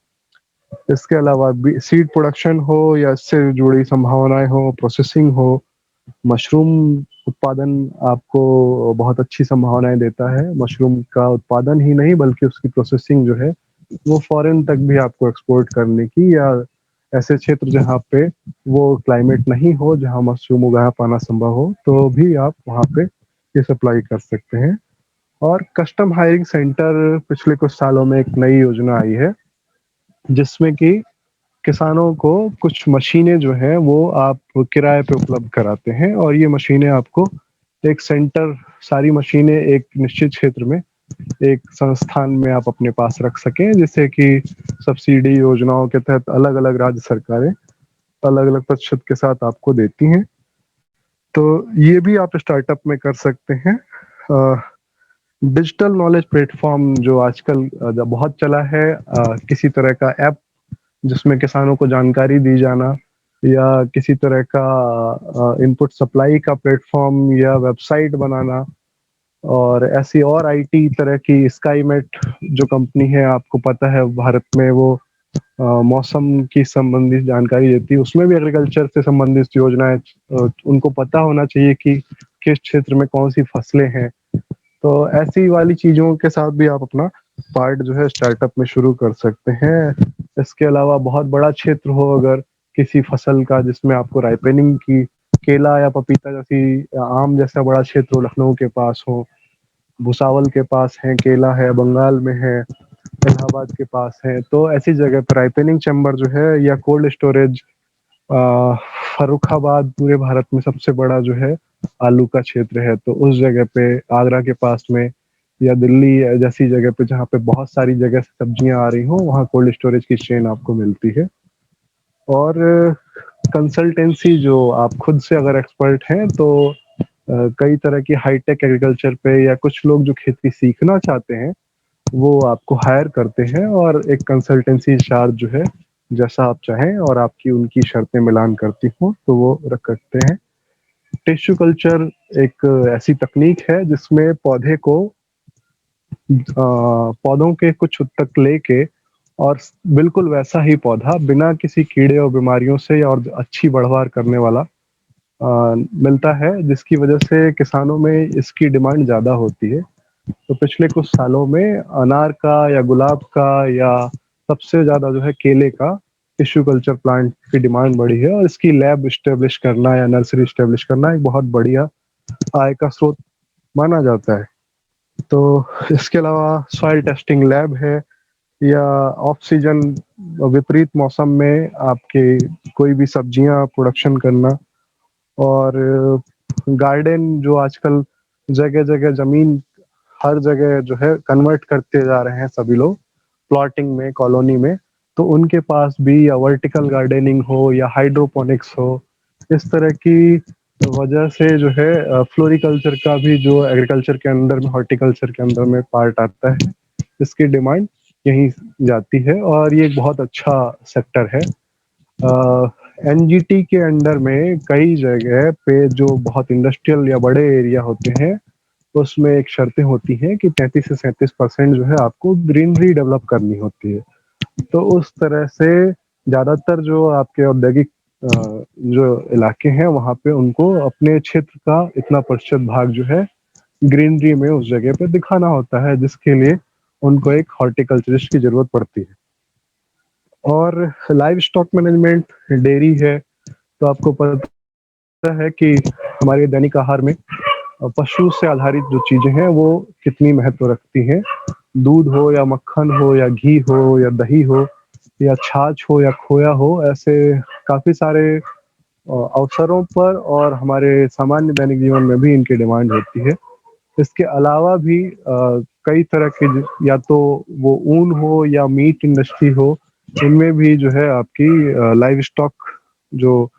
इसके अलावा भी सीड प्रोडक्शन हो या इससे जुड़ी संभावनाएँ हो, प्रोसेसिंग हो, मशरूम उत्पादन आपको बहुत अच्छी संभावनाएँ देता है। मशरूम का उत्पादन ही नहीं बल्कि उसकी प्रोसेसिंग जो है वो फ़ॉरेन तक भी आपको एक्सपोर्ट करने की, या ऐसे क्षेत्र जहाँ पे वो क्लाइमेट नहीं हो, जहाँ मशरूम उगा पाना संभव हो, तो भी आप वहाँ पे ये सप्लाई कर सकते हैं। और कस्टम हायरिंग सेंटर पिछले कुछ सालों में एक नई योजना आई है, जिसमें कि किसानों को कुछ मशीनें जो हैं वो आप किराए पे उपलब्ध कराते हैं और ये मशीनें आपको एक सेंटर, सारी मशीनें एक निश्चित क्षेत्र में एक संस्थान में आप अपने पास रख सकें, जिससे कि सब्सिडी योजनाओं के तहत अलग-अलग राज्य सरकारें अलग-अलग प्रतिशत के साथ आपको देती हैं। तो ये भी आप स्टार्टअप में कर सकते हैं। डिजिटल नॉलेज प्लेटफ़ॉर्म जो आजकल बहुत चला है, किसी तरह का ऐप जिसमें किसानों को जानकारी दी जाना, या किसी तरह का इनपुट सप्लाई का प्लेटफ़ॉर्म या वेबसाइट बनाना, और ऐसी और आईटी तरह की स्काईमेट जो कंपनी है, आपको पता है भारत में वो मौसम की संबंधित जानकारी देती है, उसमें भी एग्रीकल्चर से संबंधित योजनाएँ उनको पता होना चाहिए कि किस क्षेत्र में कौन-सी फसलें हैं। तो ऐसी वाली चीज़ों के साथ भी आप अपना पार्ट जो है स्टार्टअप में शुरू कर सकते हैं। इसके अलावा बहुत बड़ा क्षेत्र हो अगर किसी फसल का, जिसमें आपको राइपनिंग की, केला या पपीता जैसी, आम जैसा बड़ा क्षेत्र हो, लखनऊ के पास हो, भुसावल के पास है, केला है, बंगाल में है, इलाहाबाद के पास है, तो ऐसी जगह पर राइपनिंग चैम्बर जो है या कोल्ड स्टोरेज, फर्रुखाबाद पूरे भारत में सबसे बड़ा जो है आलू का क्षेत्र है, तो उस जगह पे आगरा के पास में या दिल्ली जैसी जगह पे जहाँ पे बहुत सारी जगह से सब्जियाँ आ रही हों, वहाँ कोल्ड स्टोरेज की चेन आपको मिलती है। और कंसल्टेंसी जो आप खुद से अगर एक्सपर्ट हैं तो कई तरह की हाईटेक एग्रीकल्चर पे, या कुछ लोग जो खेती सीखना चाहते हैं वो आपको हायर करते हैं और एक कंसल्टेंसी चार्ज जो है जैसा आप चाहें और आपकी उनकी शर्तें मिलान करती हों तो वो रख सकते हैं। टिश्यू कल्चर एक ऐसी तकनीक है जिसमें पौधे को पौधों के कुछ हद तक लेके और बिल्कुल वैसा ही पौधा बिना किसी कीड़े और बीमारियों से और अच्छी बढ़वार करने वाला मिलता है, जिसकी वजह से किसानों में इसकी डिमांड ज़्यादा होती है। तो पिछले कुछ सालों में अनार का या गुलाब का या सबसे ज़्यादा जो है केले का टिश्यू कल्चर प्लांट की डिमांड बढ़ी है, और इसकी लैब इस्टेब्लिश करना या नर्सरी इस्टेब्लिश करना एक बहुत बढ़िया आय का स्रोत माना जाता है। तो इसके अलावा सॉइल टेस्टिंग लैब है, या ऑफ सीजन विपरीत मौसम में आपके कोई भी सब्जियां प्रोडक्शन करना, और गार्डन जो आजकल जगह-जगह ज़मीन हर जगह जो है कन्वर्ट करते जा रहे हैं सभी लोग प्लॉटिंग में, कॉलोनी में, तो उनके पास भी या वर्टिकल गार्डनिंग हो या हाइड्रोपोनिक्स हो, इस तरह की वजह से जो है फ्लोरिकल्चर का भी जो एग्रीकल्चर के अंदर में, हॉर्टिकल्चर के अंदर में पार्ट आता है, इसकी डिमांड यहीं जाती है और ये एक बहुत अच्छा सेक्टर है। एनजीटी के अंडर में कई जगह पे जो बहुत इंडस्ट्रियल या बड़े एरिया होते हैं, उसमें एक शर्तें होती हैं कि 33 से 37% जो है आपको ग्रीनरी डेवलप करनी होती है। तो उस तरह से ज़्यादातर जो आपके औद्योगिक जो इलाके हैं वहाँ पे उनको अपने क्षेत्र का इतना प्रतिशत भाग जो है ग्रीनरी में उस जगह पे दिखाना होता है, जिसके लिए उनको एक हॉर्टिकल्चरिस्ट की ज़रूरत पड़ती है। और लाइव स्टॉक मैनेजमेंट, डेयरी है, तो आपको पता है कि हमारे दैनिक आहार में पशु से आधारित जो चीज़ें हैं वो कितनी महत्व रखती हैं। दूध हो या मक्खन हो या घी हो या दही हो या छाछ हो या खोया हो, ऐसे काफ़ी सारे अवसरों पर और हमारे सामान्य दैनिक जीवन में भी इनकी डिमांड होती है। इसके अलावा भी कई तरह के या तो वो ऊन हो या मीट इंडस्ट्री हो, इनमें भी जो है आपकी लाइव स्टॉक जो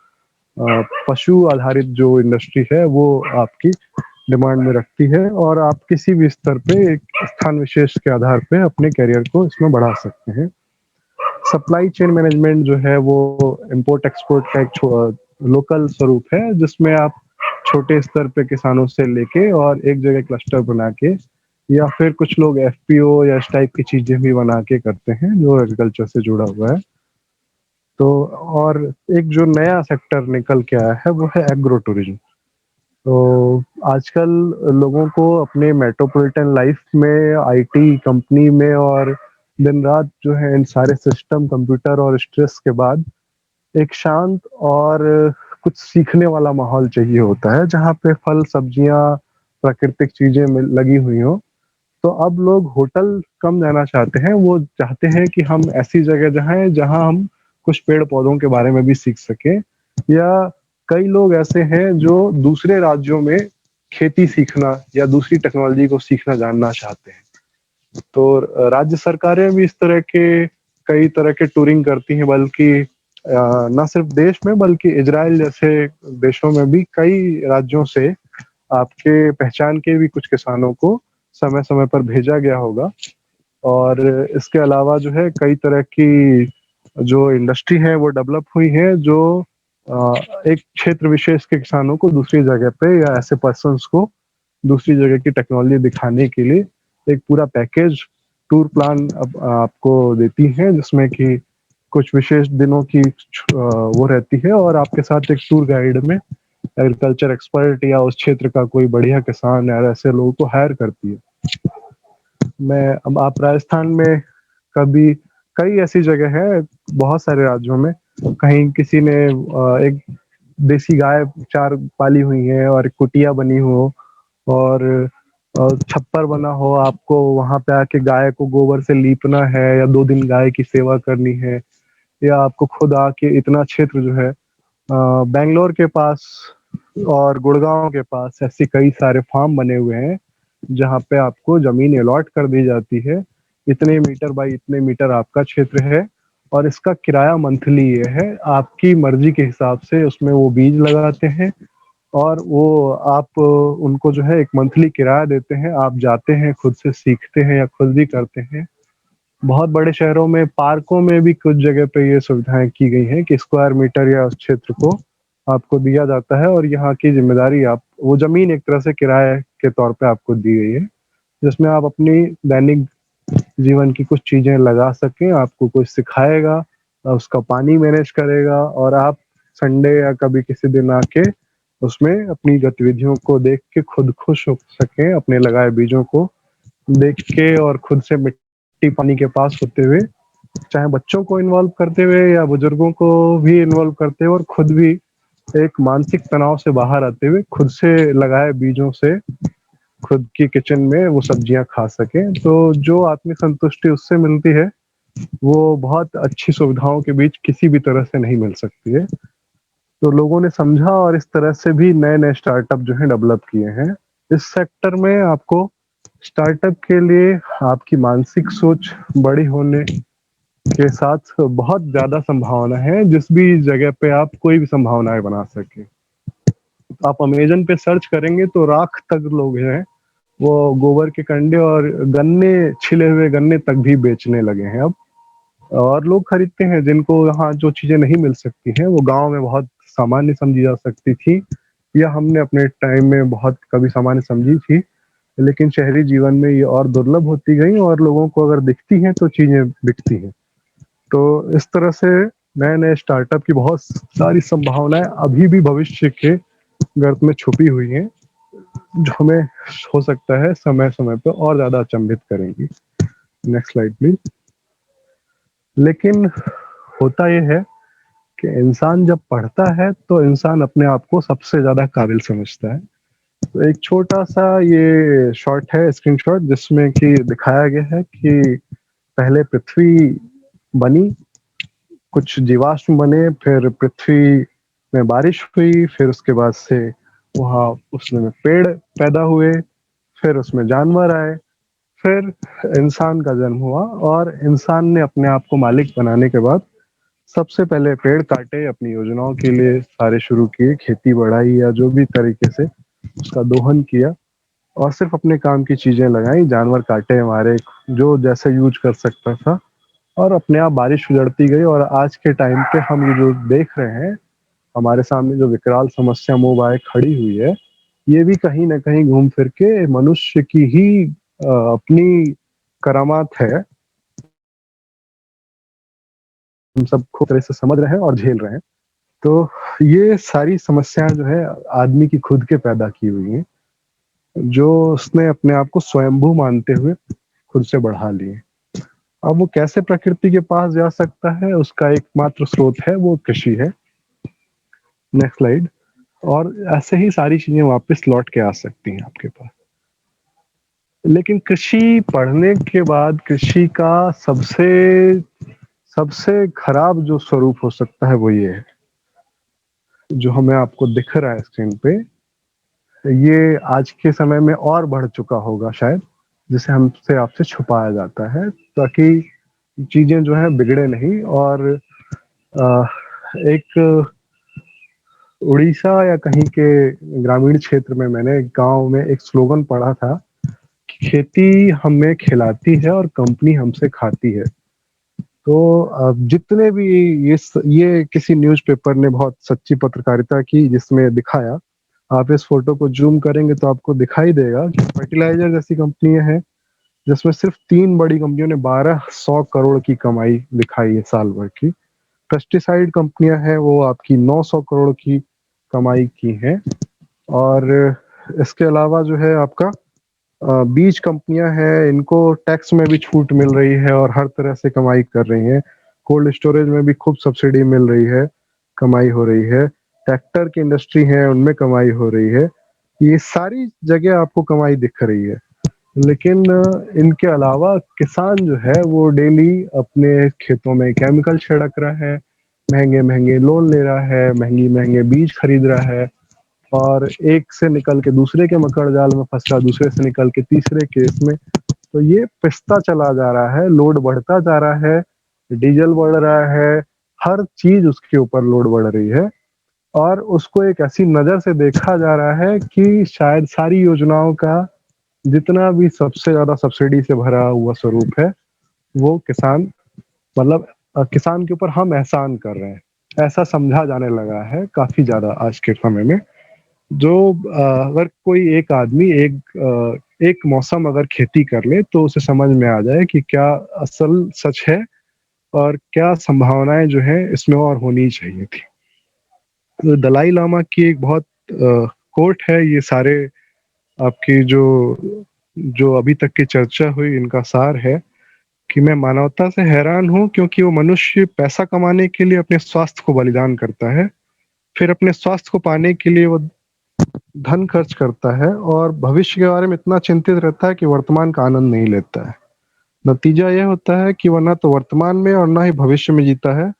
पशु आधारित जो इंडस्ट्री है वो आपकी डिमांड में रखती है और आप किसी भी स्तर पे एक स्थान विशेष के आधार पे अपने करियर को इसमें बढ़ा सकते हैं। सप्लाई चेन मैनेजमेंट जो है वो इंपोर्ट एक्सपोर्ट का एक लोकल स्वरूप है, जिसमें आप छोटे स्तर पे किसानों से लेके और एक जगह क्लस्टर बना के या फिर कुछ लोग एफपीओ या इस टाइप की चीजें भी बना के करते हैं जो एग्रीकल्चर से जुड़ा हुआ है। तो और एक जो नया सेक्टर निकल के आया है वो है एग्रो टूरिज्म। तो आजकल लोगों को अपने मेट्रोपॉलिटन लाइफ में आईटी कंपनी में और दिन रात जो है इन सारे सिस्टम कंप्यूटर और स्ट्रेस के बाद एक शांत और कुछ सीखने वाला माहौल चाहिए होता है, जहाँ पे फल सब्जियां प्राकृतिक चीजें लगी हुई हो। तो अब लोग होटल कम जाना चाहते हैं, वो चाहते हैं कि हम ऐसी जगह जाएं जहां हम कुछ पेड़ पौधों के बारे में भी सीख सकें, या कई लोग ऐसे हैं जो दूसरे राज्यों में खेती सीखना या दूसरी टेक्नोलॉजी को सीखना जानना चाहते हैं। तो राज्य सरकारें भी इस तरह के कई तरह के टूरिंग करती हैं, बल्कि न सिर्फ देश में बल्कि इजराइल जैसे देशों में भी कई राज्यों से आपके पहचान के भी कुछ किसानों को समय समय पर भेजा गया होगा। और इसके अलावा जो है कई तरह की जो इंडस्ट्री है वो डेवलप हुई है, जो एक क्षेत्र विशेष के किसानों को दूसरी जगह पे या ऐसे पर्सन्स को दूसरी जगह की टेक्नोलॉजी दिखाने के लिए एक पूरा पैकेज टूर प्लान आपको देती है, जिसमें कि कुछ विशेष दिनों की वो रहती है और आपके साथ एक टूर गाइड में एग्रीकल्चर एक्सपर्ट या उस क्षेत्र का कोई बढ़िया किसान या ऐसे लोगों को हायर करती है। अब आप राजस्थान में कभी कई ऐसी जगह है, बहुत सारे राज्यों में कहीं किसी ने एक देसी गाय 4 पाली हुई है और एक कुटिया बनी हो और छप्पर बना हो, आपको वहां पे आके गाय को गोबर से लीपना है या 2 दिन गाय की सेवा करनी है, या आपको खुद आके इतना क्षेत्र जो है बेंगलोर के पास और गुड़गांव के पास ऐसे कई सारे फार्म बने हुए हैं जहाँ पे आपको जमीन अलॉट कर दी जाती है, इतने मीटर बाई इतने मीटर आपका क्षेत्र है और इसका किराया मंथली ये है, आपकी मर्जी के हिसाब से उसमें वो बीज लगाते हैं और वो आप उनको जो है एक मंथली किराया देते हैं, आप जाते हैं खुद से सीखते हैं या खुद भी करते हैं। बहुत बड़े शहरों में पार्कों में भी कुछ जगह पे ये सुविधाएं की गई हैं कि स्क्वायर मीटर या उस क्षेत्र को आपको दिया जाता है और यहाँ की जिम्मेदारी आप वो जमीन एक तरह से किराए के तौर पे आपको दी गई है, जिसमें आप अपनी दैनिक जीवन की कुछ चीजें लगा सकें, आपको कोई सिखाएगा, उसका पानी मैनेज करेगा और आप संडे या कभी किसी दिन आके उसमें अपनी गतिविधियों को देख के खुद खुश हो सकें, अपने लगाए बीजों को देख के और खुद से मिट्टी पानी के पास होते हुए, चाहे बच्चों को इन्वॉल्व करते हुए या बुजुर्गों को भी इन्वॉल्व करते हुए और खुद भी एक मानसिक तनाव से बाहर आते हुए खुद से लगाए बीजों से खुद की किचन में वो सब्जियां खा सके। तो जो आत्मिक संतुष्टि उससे मिलती है वो बहुत अच्छी सुविधाओं के बीच किसी भी तरह से नहीं मिल सकती है। तो लोगों ने समझा और इस तरह से भी नए नए स्टार्टअप जो है डेवलप किए हैं। इस सेक्टर में आपको स्टार्टअप के लिए आपकी मानसिक सोच बड़ी होने के साथ बहुत ज्यादा संभावना है, जिस भी जगह पे आप कोई भी संभावनाएं बना सके। आप अमेजन पे सर्च करेंगे तो राख तक लोग हैं वो गोबर के कंडे और गन्ने, छिले हुए गन्ने तक भी बेचने लगे हैं अब, और लोग खरीदते हैं। जिनको यहाँ जो चीजें नहीं मिल सकती हैं वो गांव में बहुत सामान्य समझी जा सकती थी या हमने अपने टाइम में बहुत कभी सामान्य समझी थी, लेकिन शहरी जीवन में ये और दुर्लभ होती गई और लोगों को अगर दिखती हैं तो चीजें बिकती हैं। तो इस तरह से नए नए स्टार्टअप की बहुत सारी संभावनाएं अभी भी भविष्य के गर्त में छुपी हुई हैं, जो हमें हो सकता है समय समय पर और ज्यादा अचंभित करेंगी। Next slide please. लेकिन होता यह है कि इंसान जब पढ़ता है तो इंसान अपने आप को सबसे ज्यादा काबिल समझता है। तो एक छोटा सा ये शॉट है, स्क्रीनशॉट, जिसमें कि दिखाया गया है कि पहले पृथ्वी बनी कुछ जीवाश्म बने, फिर पृथ्वी में बारिश हुई, फिर उसके बाद से वहाँ उसमें पेड़ पैदा हुए, फिर उसमें जानवर आए, फिर इंसान का जन्म हुआ और इंसान ने अपने आप को मालिक बनाने के बाद सबसे पहले पेड़ काटे, अपनी योजनाओं के लिए सारे शुरू किए, खेती बढ़ाई या जो भी तरीके से उसका दोहन किया और सिर्फ अपने काम की चीजें लगाई, जानवर काटे, मारे, जो जैसे यूज कर सकता था और अपने आप बारिश उजड़ती गई। और आज के टाइम पे हम ये जो देख रहे हैं, हमारे सामने जो विकराल समस्या मुंह आए खड़ी हुई है, ये भी कहीं ना कहीं घूम फिर के मनुष्य की ही अपनी करामात है। हम सब खूब तरह से समझ रहे हैं और झेल रहे हैं। तो ये सारी समस्याएं जो है आदमी की खुद के पैदा की हुई हैं, जो उसने अपने आप को स्वयंभू मानते हुए खुद से बढ़ा लिए। अब वो कैसे प्रकृति के पास जा सकता है, उसका एकमात्र स्रोत है वो कृषि है। Next slide. और ऐसे ही सारी चीजें वापस लौट के आ सकती हैं आपके पास। लेकिन कृषि पढ़ने के बाद कृषि का सबसे खराब जो स्वरूप हो सकता है वो ये है, जो हमें आपको दिख रहा है स्क्रीन पे। ये आज के समय में और बढ़ चुका होगा शायद, जिसे हमसे आपसे छुपाया जाता है ताकि चीजें जो है बिगड़े नहीं। और एक उड़ीसा या कहीं के ग्रामीण क्षेत्र में मैंने गांव में एक स्लोगन पढ़ा था कि खेती हमें खिलाती है और कंपनी हमसे खाती है। तो जितने भी ये किसी न्यूज़पेपर ने बहुत सच्ची पत्रकारिता की जिसमें दिखाया, आप इस फोटो को जूम करेंगे तो आपको दिखाई देगा कि फर्टिलाइजर जैसी कंपनियां हैं जिसमें सिर्फ 3 बड़ी कंपनियों ने 1200 करोड़ की कमाई दिखाई है साल भर की। पेस्टिसाइड कंपनियां हैं वो आपकी 900 करोड़ की कमाई की हैं। और इसके अलावा जो है आपका बीज कंपनियां हैं, इनको टैक्स में भी छूट मिल रही है और हर तरह से कमाई कर रही हैं। कोल्ड स्टोरेज में भी खूब सब्सिडी मिल रही है, कमाई हो रही है। ट्रैक्टर की इंडस्ट्री है, उनमें कमाई हो रही है। ये सारी जगह आपको कमाई दिख रही है। लेकिन इनके अलावा किसान जो है वो डेली अपने खेतों में केमिकल छिड़क रहा है, महंगे महंगे लोन ले रहा है, महंगे महंगे बीज खरीद रहा है और एक से निकल के दूसरे के मकड़ जाल में फंस रहा, दूसरे से निकल के तीसरे केस में। तो ये पिसता चला जा रहा है, लोड बढ़ता जा रहा है, डीजल बढ़ रहा है, हर चीज उसके ऊपर लोड बढ़ रही है। और उसको एक ऐसी नजर से देखा जा रहा है कि शायद सारी योजनाओं का जितना भी सबसे ज्यादा सब्सिडी से भरा हुआ स्वरूप है वो किसान, मतलब किसान के ऊपर हम एहसान कर रहे हैं, ऐसा समझा जाने लगा है काफी ज्यादा आज के समय में। जो अगर कोई एक आदमी एक मौसम अगर खेती कर ले तो उसे समझ में आ जाए कि क्या असल सच है और क्या संभावनाएं जो है इसमें और होनी चाहिए थी। तो दलाई लामा की एक बहुत कोट है, ये सारे आपकी जो जो अभी तक की चर्चा हुई इनका सार है कि मैं मानवता से हैरान हूं क्योंकि वो मनुष्य पैसा कमाने के लिए अपने स्वास्थ्य को बलिदान करता है, फिर अपने स्वास्थ्य को पाने के लिए वो धन खर्च करता है और भविष्य के बारे में इतना चिंतित रहता है कि वर्तमान का आनंद नहीं लेता है। नतीजा यह होता है कि वह ना तो वर्तमान में और ना ही भविष्य में जीता है,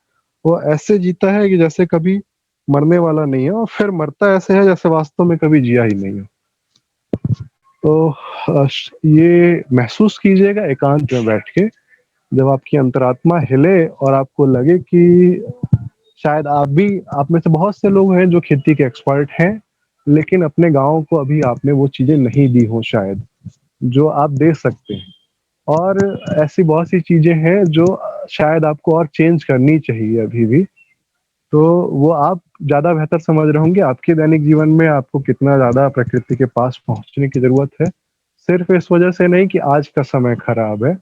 वो ऐसे जीता है कि जैसे कभी मरने वाला नहीं है और फिर मरता ऐसे है जैसे वास्तव में कभी जिया ही नहीं हो। तो ये महसूस कीजिएगा एकांत में बैठ के, जब आपकी अंतरात्मा हिले और आपको लगे कि शायद आप में से बहुत से लोग हैं जो खेती के एक्सपर्ट हैं, लेकिन अपने गांव को अभी आपने वो चीजें नहीं दी हो शायद जो आप दे सकते हैं। और ऐसी बहुत सी चीजें हैं जो शायद आपको और चेंज करनी चाहिए अभी भी, तो वो आप ज्यादा बेहतर समझ रहे होंगे। आपके दैनिक जीवन में आपको कितना ज्यादा प्रकृति के पास पहुंचने की जरूरत है, सिर्फ इस वजह से नहीं कि आज का समय खराब है,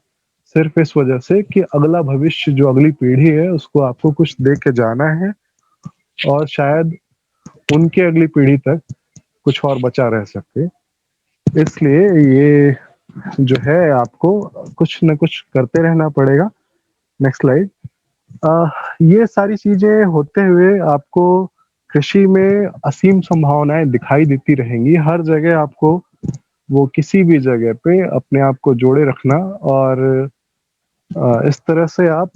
सिर्फ इस वजह से कि अगला भविष्य जो अगली पीढ़ी है उसको आपको कुछ दे के जाना है और शायद उनके अगली पीढ़ी तक कुछ और बचा रह सके। इसलिए ये जो है आपको कुछ न कुछ करते रहना पड़ेगा। Next slide. ये सारी चीजें होते हुए आपको कृषि में असीम संभावनाएं दिखाई देती रहेंगी। हर जगह आपको वो किसी भी जगह पे अपने आप को जोड़े रखना और इस तरह से आप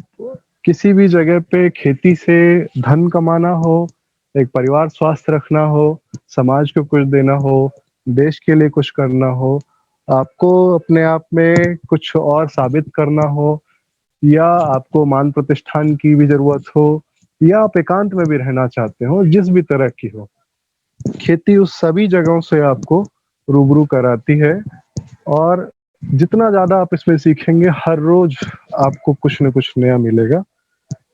किसी भी जगह पे खेती से धन कमाना हो, एक परिवार स्वस्थ रखना हो, समाज को कुछ देना हो, देश के लिए कुछ करना हो, आपको अपने आप में कुछ और साबित करना हो, या आपको मान प्रतिष्ठान की भी ज़रूरत हो, या आप एकांत में भी रहना चाहते हो, जिस भी तरह की हो, खेती उस सभी जगहों से आपको रूबरू कराती है। और जितना ज़्यादा आप इसमें सीखेंगे, हर रोज़ आपको कुछ न कुछ नया मिलेगा।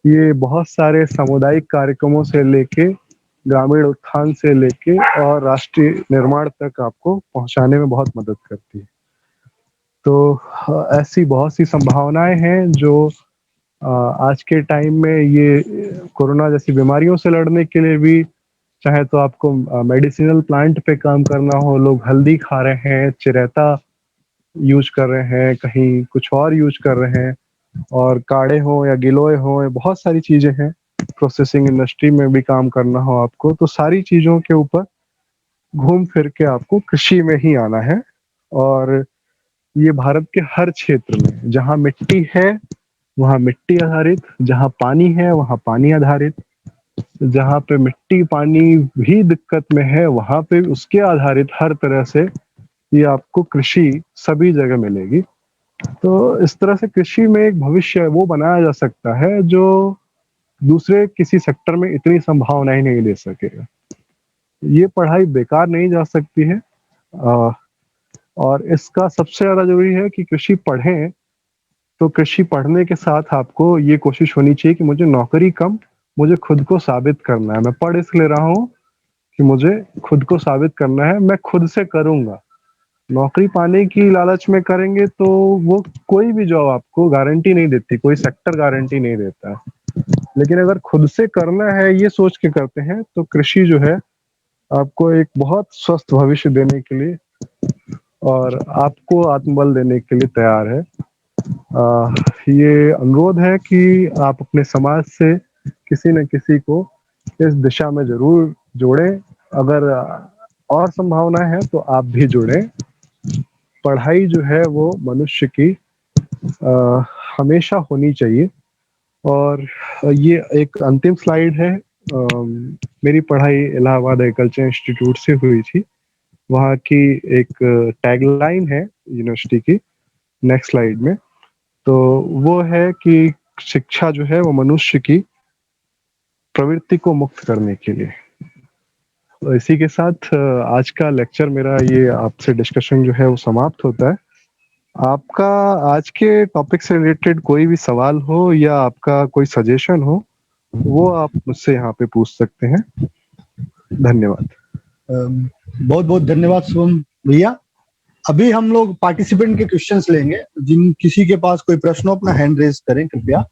ये बहुत सारे सामुदायिक कार्यक्रमों से लेके, ग्रामीण उत्थान से लेके और राष्ट्रीय निर्माण तक आपको पहुँचाने में बहुत मदद करती है। तो ऐसी बहुत सी संभावनाएँ हैं जो आज के टाइम में ये कोरोना जैसी बीमारियों से लड़ने के लिए भी, चाहे तो आपको मेडिसिनल प्लांट पे काम करना हो, लोग हल्दी खा रहे हैं, चिरैता यूज़ कर रहे हैं, कहीं कुछ और यूज़ कर रहे हैं, और काढ़े हों या गिलोय हों, बहुत सारी चीज़ें हैं। प्रोसेसिंग इंडस्ट्री में भी काम करना हो आपको, तो सारी चीज़ों के ऊपर घूम फिर के आपको कृषि में ही आना है। और ये भारत के हर क्षेत्र में, जहाँ मिट्टी है वहाँ मिट्टी आधारित, जहाँ पानी है वहाँ पानी आधारित, जहाँ पे मिट्टी पानी भी दिक्कत में है वहाँ पे उसके आधारित हर तरह से ये आपको कृषि सभी जगह मिलेगी। तो इस तरह से कृषि में एक भविष्य वो बनाया जा सकता है जो दूसरे किसी सेक्टर में इतनी संभावना ही नहीं दे सकेगा। ये पढ़ाई बेकार नहीं जा सकती है, और इसका सबसे ज़्यादा ज़रूरी है कि कृषि पढ़ें, तो कृषि पढ़ने के साथ आपको ये कोशिश होनी चाहिए कि मुझे नौकरी कम, मुझे खुद को साबित करना है। मैं पढ़ इसलिए रहा हूँ कि मुझे खुद को साबित करना है, मैं खुद से करूँगा। नौकरी पाने की लालच में करेंगे तो वो कोई भी जॉब आपको गारंटी नहीं देती, कोई सेक्टर गारंटी नहीं देता है। लेकिन अगर खुद से करना है ये सोच के करते हैं, तो कृषि जो है आपको एक बहुत स्वस्थ भविष्य देने के लिए और आपको आत्मबल देने के लिए तैयार है। ये अनुरोध है कि आप अपने समाज से किसी न किसी को इस दिशा में ज़रूर जोड़ें। अगर और संभावना है तो आप भी जुड़ें। पढ़ाई जो है वो मनुष्य की हमेशा होनी चाहिए। और ये एक अंतिम स्लाइड है। मेरी पढ़ाई इलाहाबाद एग्रीकल्चर इंस्टीट्यूट से हुई थी। वहाँ की एक टैगलाइन है यूनिवर्सिटी की, नेक्स्ट स्लाइड में, तो वो है कि शिक्षा जो है वो मनुष्य की प्रवृत्ति को मुक्त करने के लिए। तो इसी के साथ आज का लेक्चर मेरा ये आपसे डिस्कशन जो है वो समाप्त होता है। आपका आज के टॉपिक से रिलेटेड कोई भी सवाल हो या आपका कोई सजेशन हो, वो आप मुझसे यहाँ पे पूछ सकते हैं। धन्यवाद। बहुत बहुत धन्यवाद शुभम भैया। अभी हम लोग पार्टिसिपेंट के क्वेश्चंस लेंगे। जिन किसी के पास कोई प्रश्न हो अपना हैंड रेज करें कृपया,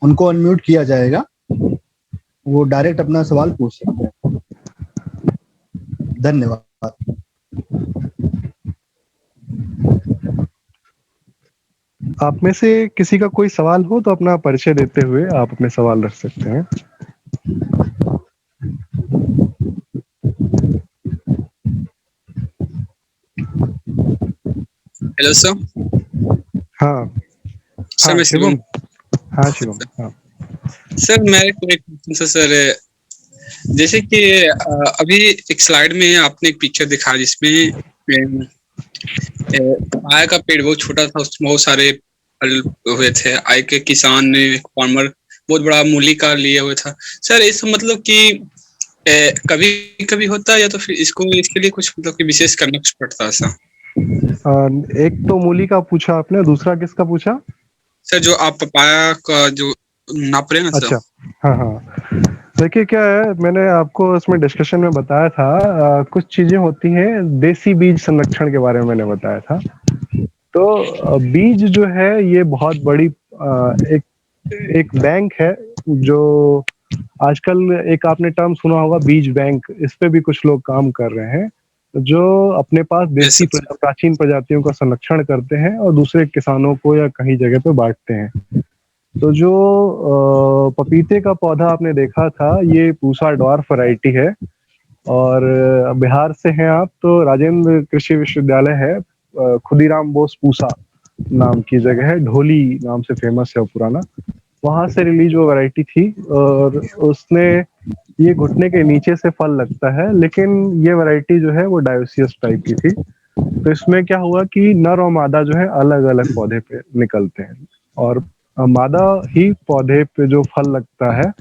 उनको अनम्यूट किया जाएगा, वो डायरेक्ट अपना सवाल पूछ सकते हैं। धन्यवाद। आप में से किसी का कोई सवाल हो तो अपना परिचय देते हुए आप अपने सवाल रख सकते हैं। Hello sir. हाँ सर मैं शिवम। हाँ शिवम। हाँ सर मेरे को एक क्वेश्चन सर, जैसे कि अभी एक स्लाइड में आपने एक पिक्चर दिखा जिसमें आय का पेड़ बहुत छोटा था, उसमें बहुत सारे फल हुए थे। आय के किसान ने, फार्मर बहुत बड़ा मूली का लिए हुए था। सर इसका मतलब कि कभी कभी होता है या तो फिर इसके लिए कुछ मतलब कि विशेष करना कुछ पड़ता है सर? एक तो मूली का पूछा आपने, दूसरा किसका पूछा? सर जो आप पपाया का जो नाप रहे हैं ना सर। अच्छा, हाँ। देखिए क्या है, मैंने आपको इसमें डिस्कशन में बताया था, कुछ चीजें होती हैं। देसी बीज संरक्षण के बारे में मैंने बताया था। तो बीज जो है ये बहुत बड़ी एक बैंक है, जो आजकल एक आपने टर्म सुना होगा बीज बैंक। इस पे भी कुछ लोग काम कर रहे हैं, जो अपने पास देसी प्राचीन प्रजातियों का संरक्षण करते हैं और दूसरे किसानों को या कहीं जगह पे बांटते हैं। तो जो पपीते का पौधा आपने देखा था, ये पूसा डॉर्फ वैरायटी है, और बिहार से हैं आप तो राजेंद्र कृषि विश्वविद्यालय है, खुदीराम बोस पूसा नाम की जगह है, ढोली नाम से फेमस है पुराना। वहां से रिलीज वो वैरायटी थी। और उसने ये घुटने के नीचे से फल लगता है, लेकिन ये वैरायटी जो है वो डायोसियस टाइप की थी। तो इसमें क्या हुआ कि नर और मादा जो है अलग अलग पौधे पे निकलते हैं, और मादा ही पौधे पे जो फल लगता है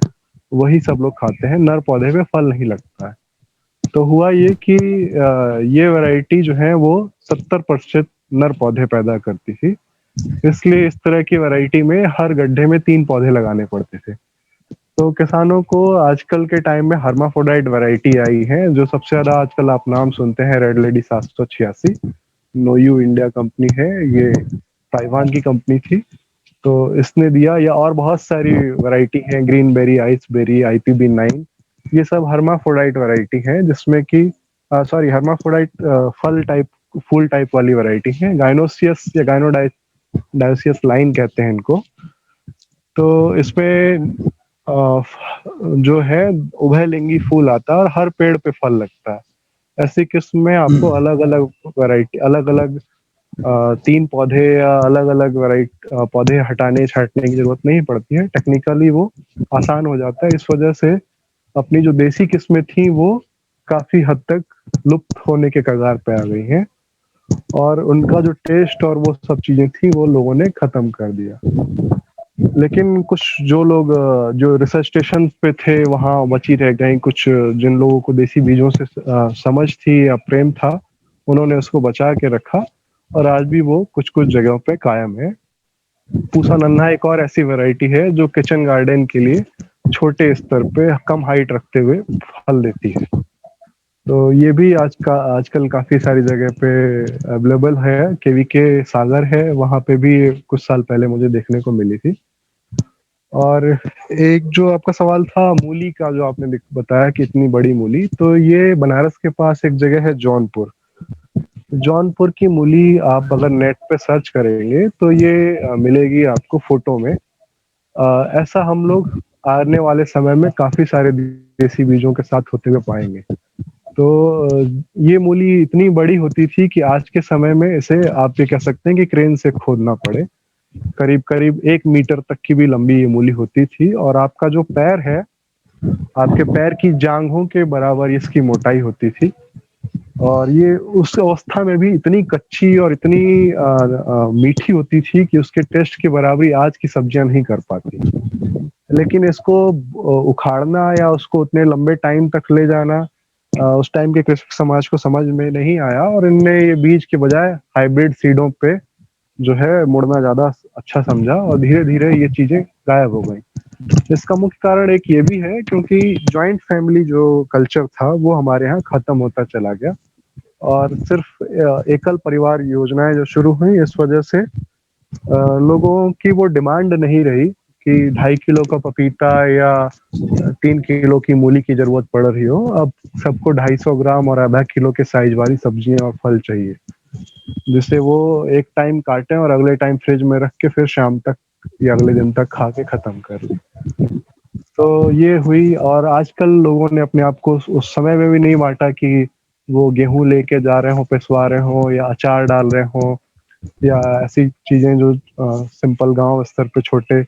वही सब लोग खाते हैं, नर पौधे पे फल नहीं लगता है। तो हुआ ये कि ये वैरायटी जो है वो 70% नर पौधे पैदा करती थी, इसलिए इस तरह की वैरायटी में हर गड्ढे में 3 पौधे लगाने पड़ते थे। तो किसानों को आजकल के टाइम में हर्माफ्रोडाइट वैरायटी आई है, जो सबसे ज्यादा आजकल आप नाम सुनते हैं, रेड लेडी 786। नोयू इंडिया कंपनी है, ये ताइवान की कंपनी थी। तो इसने दिया, या और बहुत सारी वैरायटी है, green berry, ice berry, IPB9, ये सब हर्माफ्रोडाइट वैरायटी है, जिसमें कि सॉरी हर्माफ्रोडाइट फल टाइप, फूल टाइप वाली वैरायटी है। गाइनोसियस या गाइनोडायोसियस लाइन कहते हैं इनको। तो इसमें जो है उभयलिंगी फूल आता है और हर पेड़ पे फल लगता है। ऐसी किस्म में आपको अलग अलग वैरायटी, अलग अलग 3 पौधे या अलग अलग वैरायटी पौधे हटाने छांटने की जरूरत नहीं पड़ती है। टेक्निकली वो आसान हो जाता है। इस वजह से अपनी जो देसी किस्में थी वो काफी हद तक लुप्त होने के कगार पे आ गई हैं, और उनका जो टेस्ट और वो सब चीजें थी वो लोगों ने खत्म कर दिया। लेकिन कुछ जो लोग जो रिसर्च स्टेशन पे थे वहाँ बची रह गए, कुछ जिन लोगों को देसी बीजों से समझ थी या प्रेम था, उन्होंने उसको बचा के रखा, और आज भी वो कुछ कुछ जगहों पे कायम है। पूसा नन्हा एक और ऐसी वैरायटी है जो किचन गार्डन के लिए छोटे स्तर पे कम हाइट रखते हुए फल देती है। तो ये भी आजकल काफी सारी जगह पे अवेलेबल है। KVK सागर है, वहाँ पे भी कुछ साल पहले मुझे देखने को मिली थी। और एक जो आपका सवाल था मूली का, जो आपने बताया कि इतनी बड़ी मूली, तो ये बनारस के पास एक जगह है जौनपुर। जौनपुर की मूली आप अगर नेट पे सर्च करेंगे तो ये मिलेगी आपको फोटो में। ऐसा हम लोग आने वाले समय में काफी सारे देसी बीजों के साथ होते हुए पाएंगे। तो ये मूली इतनी बड़ी होती थी कि आज के समय में इसे आप ये कह सकते हैं कि क्रेन से खोदना पड़े। करीब करीब 1 मीटर तक की भी लंबी ये मूली होती थी, और आपका जो पैर है, आपके पैर की जांघों के बराबर इसकी मोटाई होती थी। और ये उस अवस्था में भी इतनी कच्ची और इतनी मीठी होती थी कि उसके टेस्ट की बराबरी आज की सब्जियां नहीं कर पाती। लेकिन इसको उखाड़ना या उसको उतने लंबे टाइम तक ले जाना उस टाइम के कृषक समाज को समझ में नहीं आया, और इनने ये बीज के बजाय हाइब्रिड सीडों पे जो है मुड़ना ज्यादा अच्छा समझा, और धीरे धीरे ये चीजें गायब हो गई। इसका मुख्य कारण एक ये भी है क्योंकि जॉइंट फैमिली जो कल्चर था वो हमारे यहाँ खत्म होता चला गया, और सिर्फ एकल परिवार योजनाएं जो शुरू हुई, इस वजह से लोगों की वो डिमांड नहीं रही कि 2.5 किलो का पपीता या 3 किलो की मूली की जरूरत पड़ रही हो। अब सबको 250 ग्राम और आधा किलो के साइज वाली सब्जियां और फल चाहिए, जिससे वो एक टाइम काटें और अगले टाइम फ्रिज में रख के फिर शाम तक या अगले दिन तक खा के खत्म कर लें। तो ये हुई, और आजकल लोगों ने अपने आप को उस समय में भी नहीं बांटा कि वो गेहूं लेके जा रहे हो, पिसवा रहे हो, या अचार डाल रहे हो, या ऐसी चीजें जो सिंपल गांव स्तर पे छोटे,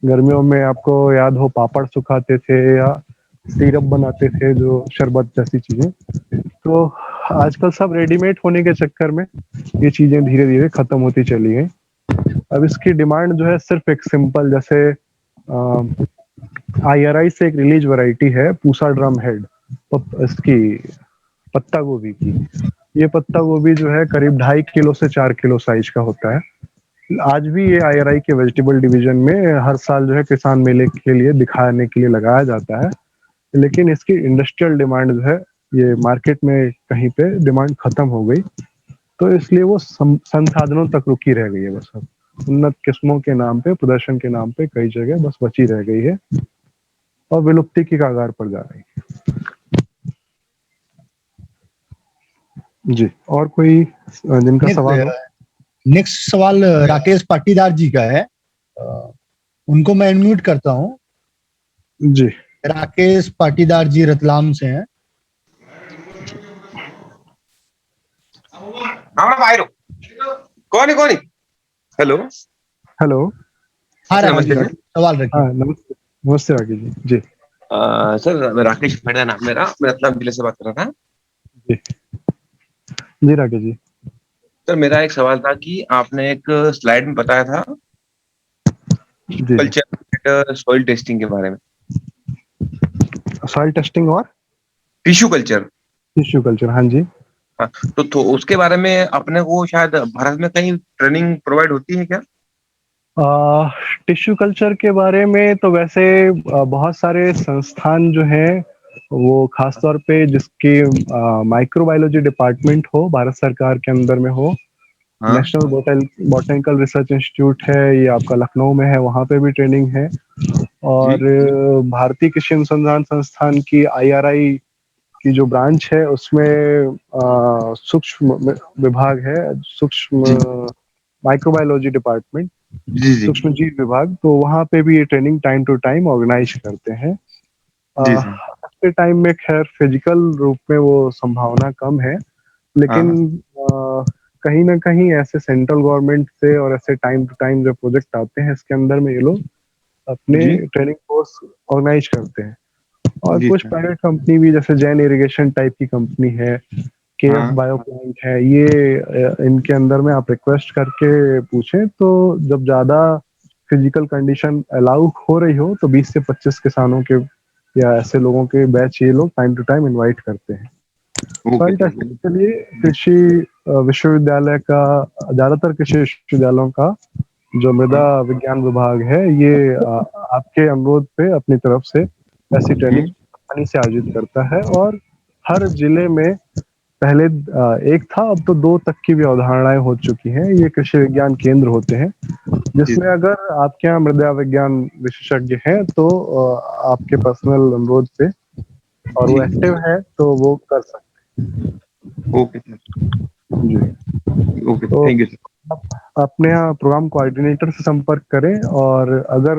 गर्मियों में आपको याद हो पापड़ सुखाते थे या सिरप बनाते थे, जो शरबत जैसी चीजें। तो आजकल सब रेडीमेड होने के चक्कर में ये चीजें धीरे धीरे खत्म होती चली गई। अब इसकी डिमांड जो है सिर्फ एक सिंपल, जैसे IRI से एक रिलीज वैरायटी है पूसा ड्रम हेड, इसकी पत्ता गोभी की। ये पत्ता गोभी जो है करीब 2.5 किलो से 4 किलो साइज का होता है। आज भी ये IRI के वेजिटेबल डिवीजन में हर साल जो है किसान मेले के लिए दिखाने के लिए लगाया जाता है, लेकिन इसकी इंडस्ट्रियल डिमांड जो है, ये मार्केट में कहीं पे डिमांड खत्म हो गई, तो इसलिए वो संसाधनों तक रुकी रह गई है। बस अब उन्नत किस्मों के नाम पे, प्रदर्शन के नाम पे कई जगह बस बची रह गई है और विलुप्ति की कगार पर जा रही है। जी, और कोई जिनका सवाल हो? नेक्स्ट सवाल राकेश पाटीदार जी का है, उनको मैं अनम्यूट करता हूँ। जी, राकेश पाटीदार जी रतलाम से हैं। कौन? Hello hello. हाँ सर राकेश जी, नमस्ते सर। सवाल रखिए। हाँ नमस्ते नमस्ते राकेश जी। जी सर राकेश मेरा नाम मैं रतलाम जिले से बात कर रहा था। जी जी राकेश जी। सर मेरा एक सवाल था कि आपने एक स्लाइड में बताया था जी जी कल्चर सॉइल टेस्टिंग के बारे में, सॉइल टेस्टिंग और टिश्यू कल्चर। टिश्यू कल्चर, हाँ जी। हाँ, तो उसके बारे में अपने को शायद भारत में कहीं ट्रेनिंग प्रोवाइड होती है क्या? टिश्यू कल्चर के बारे में तो वैसे बहुत सारे संस्थान जो हैं वो खास तौर पे जिसकी माइक्रोबायोलॉजी डिपार्टमेंट हो, भारत सरकार के अंदर में हो, हाँ नेशनल बॉटनिकल रिसर्च इंस्टीट्यूट है, ये आपका लखनऊ में है, वहाँ पे भी ट्रेनिंग है। और जी भारतीय कृषि अनुसंधान संस्थान की IRI की जो ब्रांच है उसमें सूक्ष्म विभाग है, सूक्ष्म जी माइक्रोबायोलॉजी डिपार्टमेंट, जी जी सूक्ष्म जीव विभाग, तो वहाँ पे भी ये training time to time organise करते हैं। जी सर। आज के टाइम में खैर फिजिकल रूप में वो संभावना कम है, लेकिन हाँ कहीं ना कहीं ऐसे सेंट्रल गवर्नमेंट से और ऐसे टाइम टू टाइम जो प्रोजेक्ट आते हैं इसके अंदर में ये लोग अपने जी ट्रेनिंग कोर्स ऑर्गेनाइज करते हैं। और जी कुछ सर। प्राइवेट कंपनी भी जैसे जैन इरिगेशन टाइप की कंपनी है, KF हाँ बायो प्लांट है, ये इनके अंदर में आप रिक्वेस्ट करके पूछें तो जब ज्यादा फिजिकल कंडीशन अलाउ हो रही हो तो 20 से 25 किसानों के या ऐसे लोगों के बैच ये लोग टाइम टू टाइम इनवाइट करते हैं। Okay soil sir. टेस्टिंग के लिए कृषि विश्वविद्यालय का, ज्यादातर कृषि विश्वविद्यालयों का जो मृदा हाँ विज्ञान विभाग है ये आपके अनुरोध पे अपनी तरफ से ऐसी ट्रेनिंग आसानी से आयोजित करता है। और हर जिले में पहले एक था, अब तो 2 तक की भी अवधारणाएं हो चुकी हैं, ये कृषि विज्ञान केंद्र होते हैं जी जिसमें अगर आपके यहाँ मृदा विज्ञान विशेषज्ञ हैं तो आपके पर्सनल अनुरोध पे और जी वो एक्टिव है तो वो कर सकते ओके सर। हैं। जी ओके तो थैंक यू सर। आप अपने यहाँ प्रोग्राम कोऑर्डिनेटर से संपर्क करें, और अगर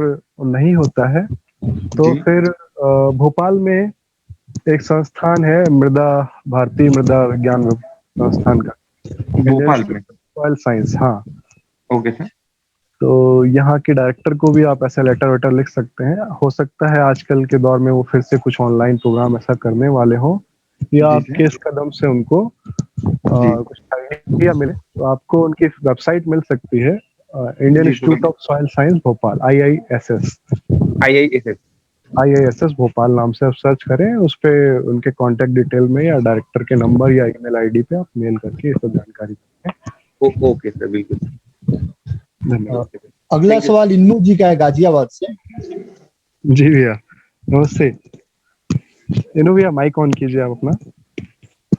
नहीं होता है तो जी फिर भोपाल में एक संस्थान है मृदा, भारतीय मृदा विज्ञान संस्थान का, इंडियन भोपाल इंस्टीट्यूट में। Of soil science. हाँ, ओके सर। तो यहाँ के डायरेक्टर को भी आप ऐसा लेटर वेटर लिख सकते हैं। हो सकता है आजकल के दौर में वो फिर से कुछ ऑनलाइन प्रोग्राम ऐसा करने वाले हो, या जी आपके सर। इस कदम से उनको जी कुछ आइडिया मिले तो आपको उनकी वेबसाइट मिल सकती है, इंडियन जी institute of soil science Bhopal, IISS। IISS Bhopal नाम से आप सर्च करें, उस पे उनके कांटेक्ट डिटेल में या डायरेक्टर के नंबर या ईमेल आईडी पे आप मेल करके ये सब जानकारी दें। ओके सर बिल्कुल। धन्यवाद। अगला थैंक यू। सवाल इन्नू जी का है गाजियाबाद से। जी भैया नमस्ते। इनु भैया माइक ऑन कीजिए आप अपना।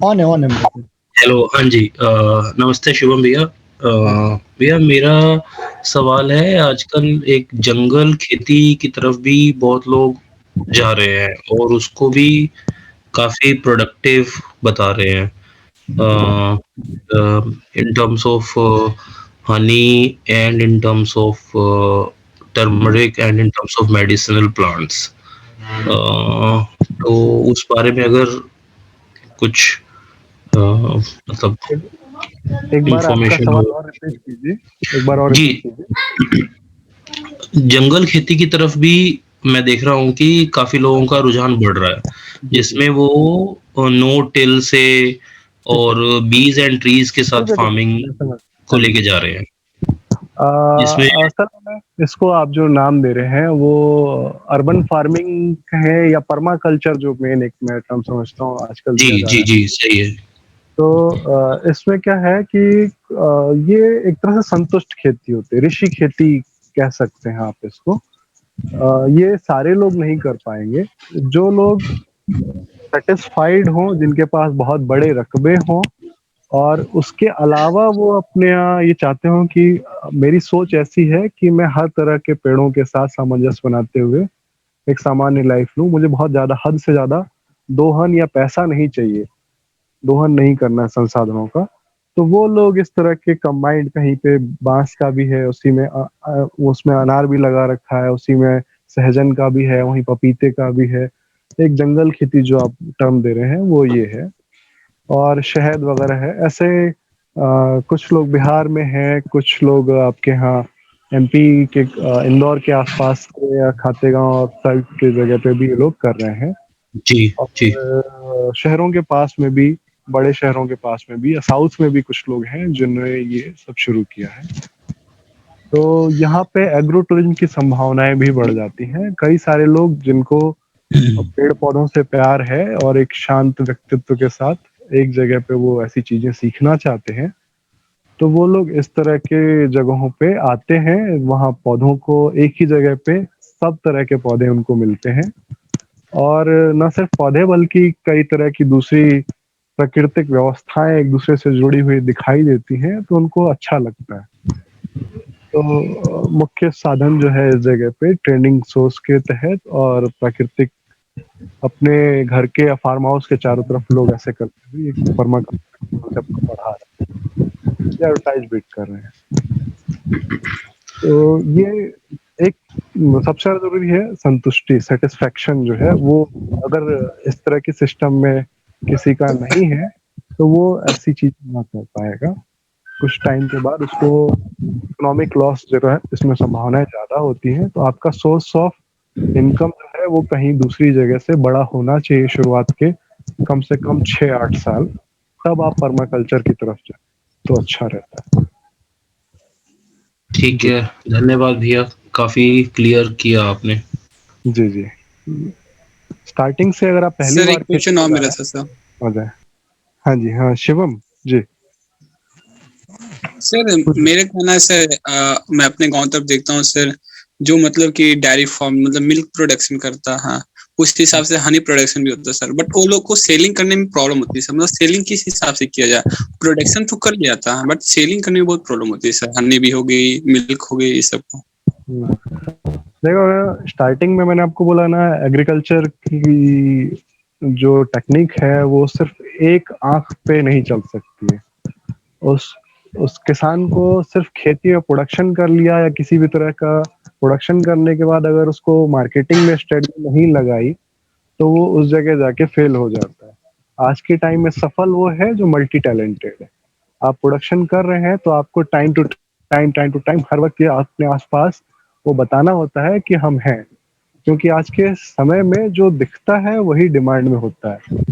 ऑन है मेरे पे। हेलो, हाँ जी, नमस्ते शुभम भैया। भैया मेरा सवाल है, आजकल एक जंगल खेती की तरफ भी बहुत लोग जा रहे हैं और उसको भी काफी प्रोडक्टिव बता रहे हैं in terms of honey and in terms of turmeric and in terms of medicinal plants. तो उस बारे में अगर कुछ मतलब एक बार आपका इंफॉर्मेशन सवाल हो। और रिपीट कीजिए, एक बार और जी, रिपीट कीजिए। जंगल खेती की तरफ भी मैं देख रहा हूँ कि काफी लोगों का रुझान बढ़ रहा है, जिसमें वो नो टिल से और बीज एंड ट्रीज के साथ ठीक है, फार्मिंग मैं समझ। को हाँ जी। लेके जा रहे हैं, जिसमें सर इसको आप जो नाम दे रहे हैं वो अर्बन फार्मिंग है या पर्मा कल्चर, जो मेन एक मैं टर्म समझता हूँ आजकल जी दिया जा जी रहा है। जी सही है। तो इसमें क्या है कि ये एक तरह से संतुष्ट खेती होती है, ऋषि खेती कह सकते हैं आप इसको। ये सारे लोग नहीं कर पाएंगे, जो लोग सेटिस्फाइड हों, जिनके पास बहुत बड़े रकबे हों, और उसके अलावा वो अपने यहाँ ये चाहते हो कि मेरी सोच ऐसी है कि मैं हर तरह के पेड़ों के साथ सामंजस्य बनाते हुए एक सामान्य लाइफ लूं, मुझे बहुत ज्यादा, हद से ज्यादा दोहन या पैसा नहीं चाहिए, दोहन नहीं करना है संसाधनों का। तो वो लोग इस तरह के कंबाइंड, कहीं पे बांस का भी है, उसी में उसमें अनार भी लगा रखा है, उसी में सहजन का भी है, वहीं पपीते का भी है, एक जंगल खेती जो आप टर्म दे रहे हैं वो ये है। और शहद वगैरह है ऐसे। कुछ लोग बिहार में हैं, कुछ लोग आपके यहाँ एमपी के इंदौर के आसपास के या खातेगांव साइड के जगह पे भी ये लोग कर रहे हैं। जी जी। और शहरों के पास में भी, बड़े शहरों के पास में भी, साउथ में भी कुछ लोग हैं जिन्होंने ये सब शुरू किया है। तो यहाँ पे एग्रो टूरिज्म की संभावनाएं भी बढ़ जाती हैं। कई सारे लोग जिनको पेड़ पौधों से प्यार है और एक शांत व्यक्तित्व के साथ एक जगह पे वो ऐसी चीजें सीखना चाहते हैं, तो वो लोग इस तरह के जगहों पे आते हैं। वहाँ पौधों को एक ही जगह पे सब तरह के पौधे उनको मिलते हैं, और न सिर्फ पौधे बल्कि कई तरह की दूसरी प्राकृतिक व्यवस्थाएं एक दूसरे से जुड़ी हुई दिखाई देती हैं, तो उनको अच्छा लगता है। तो मुख्य साधन जो है इस जगह पे ट्रेनिंग सोर्स के तहत और प्राकृतिक, अपने घर के या फार्म हाउस के चारों तरफ लोग ऐसे करते हुए एक परमाकल्चर कॉन्सेप्ट को बढ़ा रहे हैं या एडवर्टाइज भी कर रहे हैं। तो ये एक सबसे ज्यादा जरूरी है संतुष्टि, सेटिस्फेक्शन जो है वो अगर इस तरह के सिस्टम में किसी का नहीं है तो वो ऐसी चीज ना कर पाएगा। कुछ टाइम के बाद उसको इकोनॉमिक लॉस जो है इसमें संभावनाएं ज्यादा होती हैं। तो आपका सोर्स ऑफ इनकम जो है वो कहीं दूसरी जगह से बड़ा होना चाहिए शुरुआत के कम से कम 6-8 साल, तब आप पर्माकल्चर की तरफ जाए तो अच्छा रहता है। ठीक है, धन्यवाद भैया, काफी क्लियर किया आपने। जी जी। स्टार्टिंग से अगर आप पहली सर बार एक क्वेश्चन और मेरा था सर। हो जाए। हाँ जी, हाँ शिवम जी। सर मेरे कहना है सर, मैं अपने गांव तरफ देखता हूँ सर, जो मतलब कि डेयरी फार्म मतलब मिल्क प्रोडक्शन करता है, उस हिसाब से हनी प्रोडक्शन भी होता है सर, बट वो लोग को सेलिंग करने में प्रॉब्लम होती है सर। मतलब सेलिंग किस हिसाब से किया जाए, प्रोडक्शन तो कर लिया था बट सेलिंग करने में बहुत प्रॉब्लम होती है सर। हनी भी हो गई, मिल्क हो गई, ये सब को। देखो, स्टार्टिंग में मैंने आपको बोला ना, एग्रीकल्चर की जो टेक्निक है वो सिर्फ एक आंख पे नहीं चल सकती है। उस किसान को सिर्फ खेती में प्रोडक्शन कर लिया या किसी भी तरह का प्रोडक्शन करने के बाद अगर उसको मार्केटिंग में स्ट्रेटजी नहीं लगाई तो वो उस जगह जाके फेल हो जाता है। आज के टाइम में सफल वो है जो मल्टी टैलेंटेड है। आप प्रोडक्शन कर रहे हैं तो आपको टाइम टू टाइम हर वक्त ये अपने आसपास वो बताना होता है कि हम हैं, क्योंकि आज के समय में जो दिखता है वही डिमांड में होता है।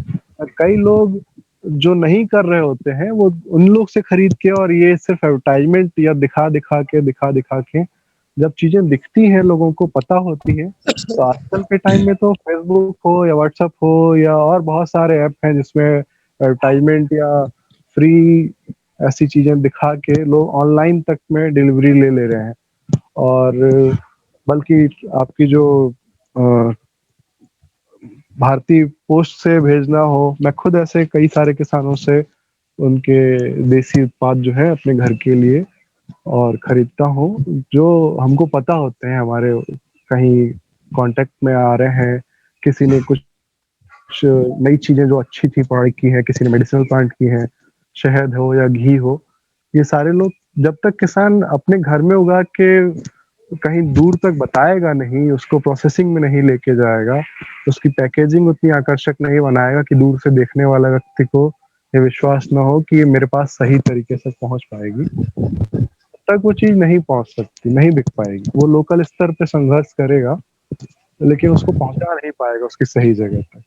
और कई लोग जो नहीं कर रहे होते हैं वो उन लोग से खरीद के, और ये सिर्फ एडवर्टाइजमेंट या दिखा दिखा के जब चीजें दिखती हैं, लोगों को पता होती है। तो आजकल के टाइम में तो फेसबुक हो या व्हाट्सएप हो या और बहुत सारे ऐप हैं जिसमें एडवर्टाइजमेंट या फ्री ऐसी चीजें दिखा के लोग ऑनलाइन तक में डिलीवरी ले रहे हैं। और बल्कि आपकी जो भारतीय पोस्ट से भेजना हो, मैं खुद ऐसे कई सारे किसानों से उनके देसी उत्पाद जो है अपने घर के लिए और खरीदता हूँ, जो हमको पता होते हैं हमारे कहीं कांटेक्ट में आ रहे हैं। किसी ने कुछ नई चीजें जो अच्छी थी पढ़ाई की है, किसी ने मेडिसिनल प्लांट की है, शहद हो या घी हो, ये सारे लोग जब तक किसान अपने घर में उगा के कहीं दूर तक बताएगा नहीं, उसको प्रोसेसिंग में नहीं लेके जाएगा, उसकी पैकेजिंग उतनी आकर्षक नहीं बनाएगा कि दूर से देखने वाला व्यक्ति को ये विश्वास ना हो कि ये मेरे पास सही तरीके से पहुंच पाएगी, तब तक वो चीज नहीं पहुंच सकती, नहीं बिक पाएगी। वो लोकल स्तर पे संघर्ष करेगा लेकिन उसको पहुंचा नहीं पाएगा उसकी सही जगह तक।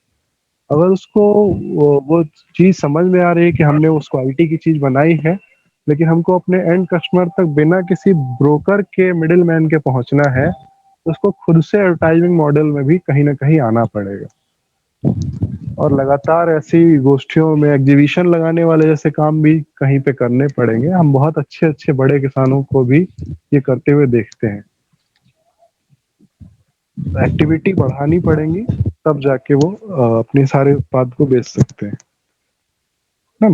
अगर उसको वो चीज समझ में आ रही है कि हमने उस क्वालिटी की चीज बनाई है, लेकिन हमको अपने एंड कस्टमर तक बिना किसी ब्रोकर के, मिडिल मैन के पहुंचना है, तो उसको खुद से एडवर्टाइजिंग मॉडल में भी कहीं ना कहीं आना पड़ेगा। और लगातार ऐसी गोष्ठियों में एग्जीबिशन लगाने वाले जैसे काम भी कहीं पे करने पड़ेंगे। हम बहुत अच्छे अच्छे बड़े किसानों को भी ये करते हुए देखते हैं। एक्टिविटी बढ़ानी पड़ेंगी, तब जाके वो अपने सारे उत्पाद को बेच सकते हैं ना।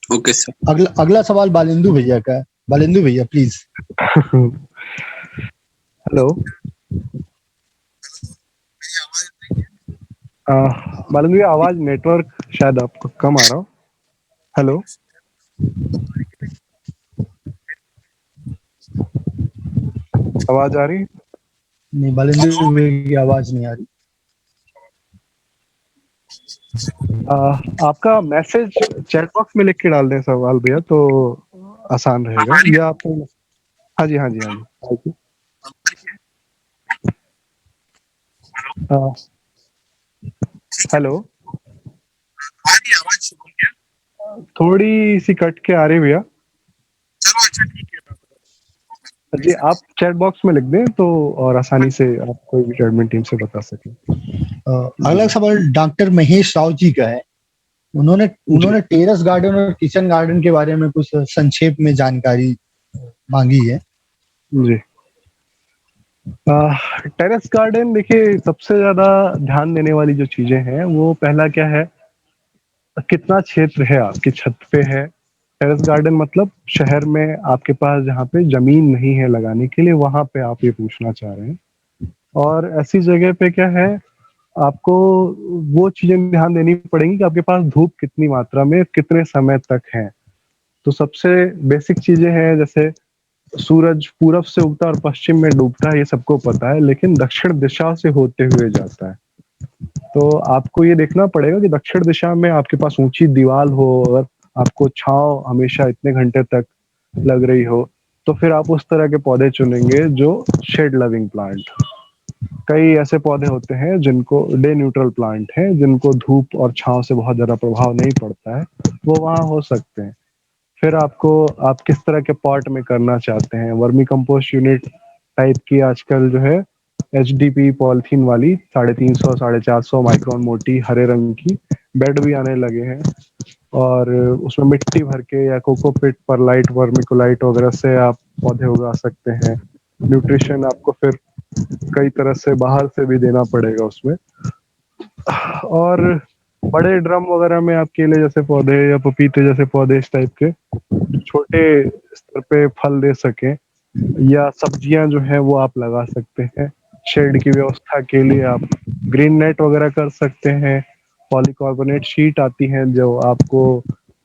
Okay sir. अगला सवाल बालिंदु भैया का है। बालिंदु भैया प्लीज। हेलो, बालिंदु भैया आवाज नेटवर्क शायद आपको कम आ रहा हो। हेलो, आवाज आ रही? नहीं, बालिंदु भैया की आवाज नहीं आ रही। आपका मैसेज चैट बॉक्स में लिख के डाल दें सवाल भैया, तो आसान रहेगा। या आप, हाँ जी हाँ जी हाँ जी, हाँ, हेलो, थोड़ी सी कट के आ रही है भैया। जी आप चैट बॉक्स में लिख दें तो और आसानी से आप कोई भी एडमिन टीम से बता सकें। अगला सवाल डॉक्टर महेश राव जी का है। उन्होंने जी उन्होंने टेरेस गार्डन और किचन गार्डन के बारे में कुछ संक्षेप में जानकारी मांगी है। जी, टेरेस गार्डन देखिए, सबसे ज्यादा ध्यान देने वाली जो चीजें हैं वो पहला क्या है, कितना क्षेत्र है आपकी छत पे है। टेरेस गार्डन मतलब शहर में आपके पास जहाँ पे जमीन नहीं है लगाने के लिए, वहां पे आप ये पूछना चाह रहे हैं। और ऐसी जगह पे क्या है, आपको वो चीजें ध्यान देनी पड़ेंगी कि आपके पास धूप कितनी मात्रा में कितने समय तक है। तो सबसे बेसिक चीजें हैं, जैसे सूरज पूरब से उगता है और पश्चिम में डूबता है, ये सबको पता है, लेकिन दक्षिण दिशा से होते हुए जाता है। तो आपको ये देखना पड़ेगा कि दक्षिण दिशा में आपके पास ऊंची दीवार हो और आपको छांव हमेशा इतने घंटे तक लग रही हो, तो फिर आप उस तरह के पौधे चुनेंगे जो शेड लविंग प्लांट। कई ऐसे पौधे होते हैं जिनको डे न्यूट्रल प्लांट हैं, जिनको धूप और छांव से बहुत ज्यादा प्रभाव नहीं पड़ता है, वो वहाँ हो सकते हैं। फिर आपको, आप किस तरह के पॉट में करना चाहते हैं, वर्मी कंपोस्ट यूनिट टाइप की आजकल जो है HDP पॉलिथीन वाली 350 450 माइक्रोन मोटी हरे रंग की बेड भी आने लगे हैं। और उसमें मिट्टी भर के या कोकोपिट परलाइट वर्मिकोलाइट वगैरह से आप पौधे उगा सकते हैं। न्यूट्रिशन आपको फिर कई तरह से बाहर से भी देना पड़ेगा उसमें। और बड़े ड्रम वगैरह में आप केले जैसे पौधे या पपीते जैसे पौधे इस टाइप के जो छोटे स्तर पे फल दे सके, या सब्जियां जो है वो आप लगा सकते हैं। शेड की व्यवस्था के लिए आप ग्रीन नेट वगैरह कर सकते हैं। पॉलीकार्बोनेट शीट आती हैं जो आपको,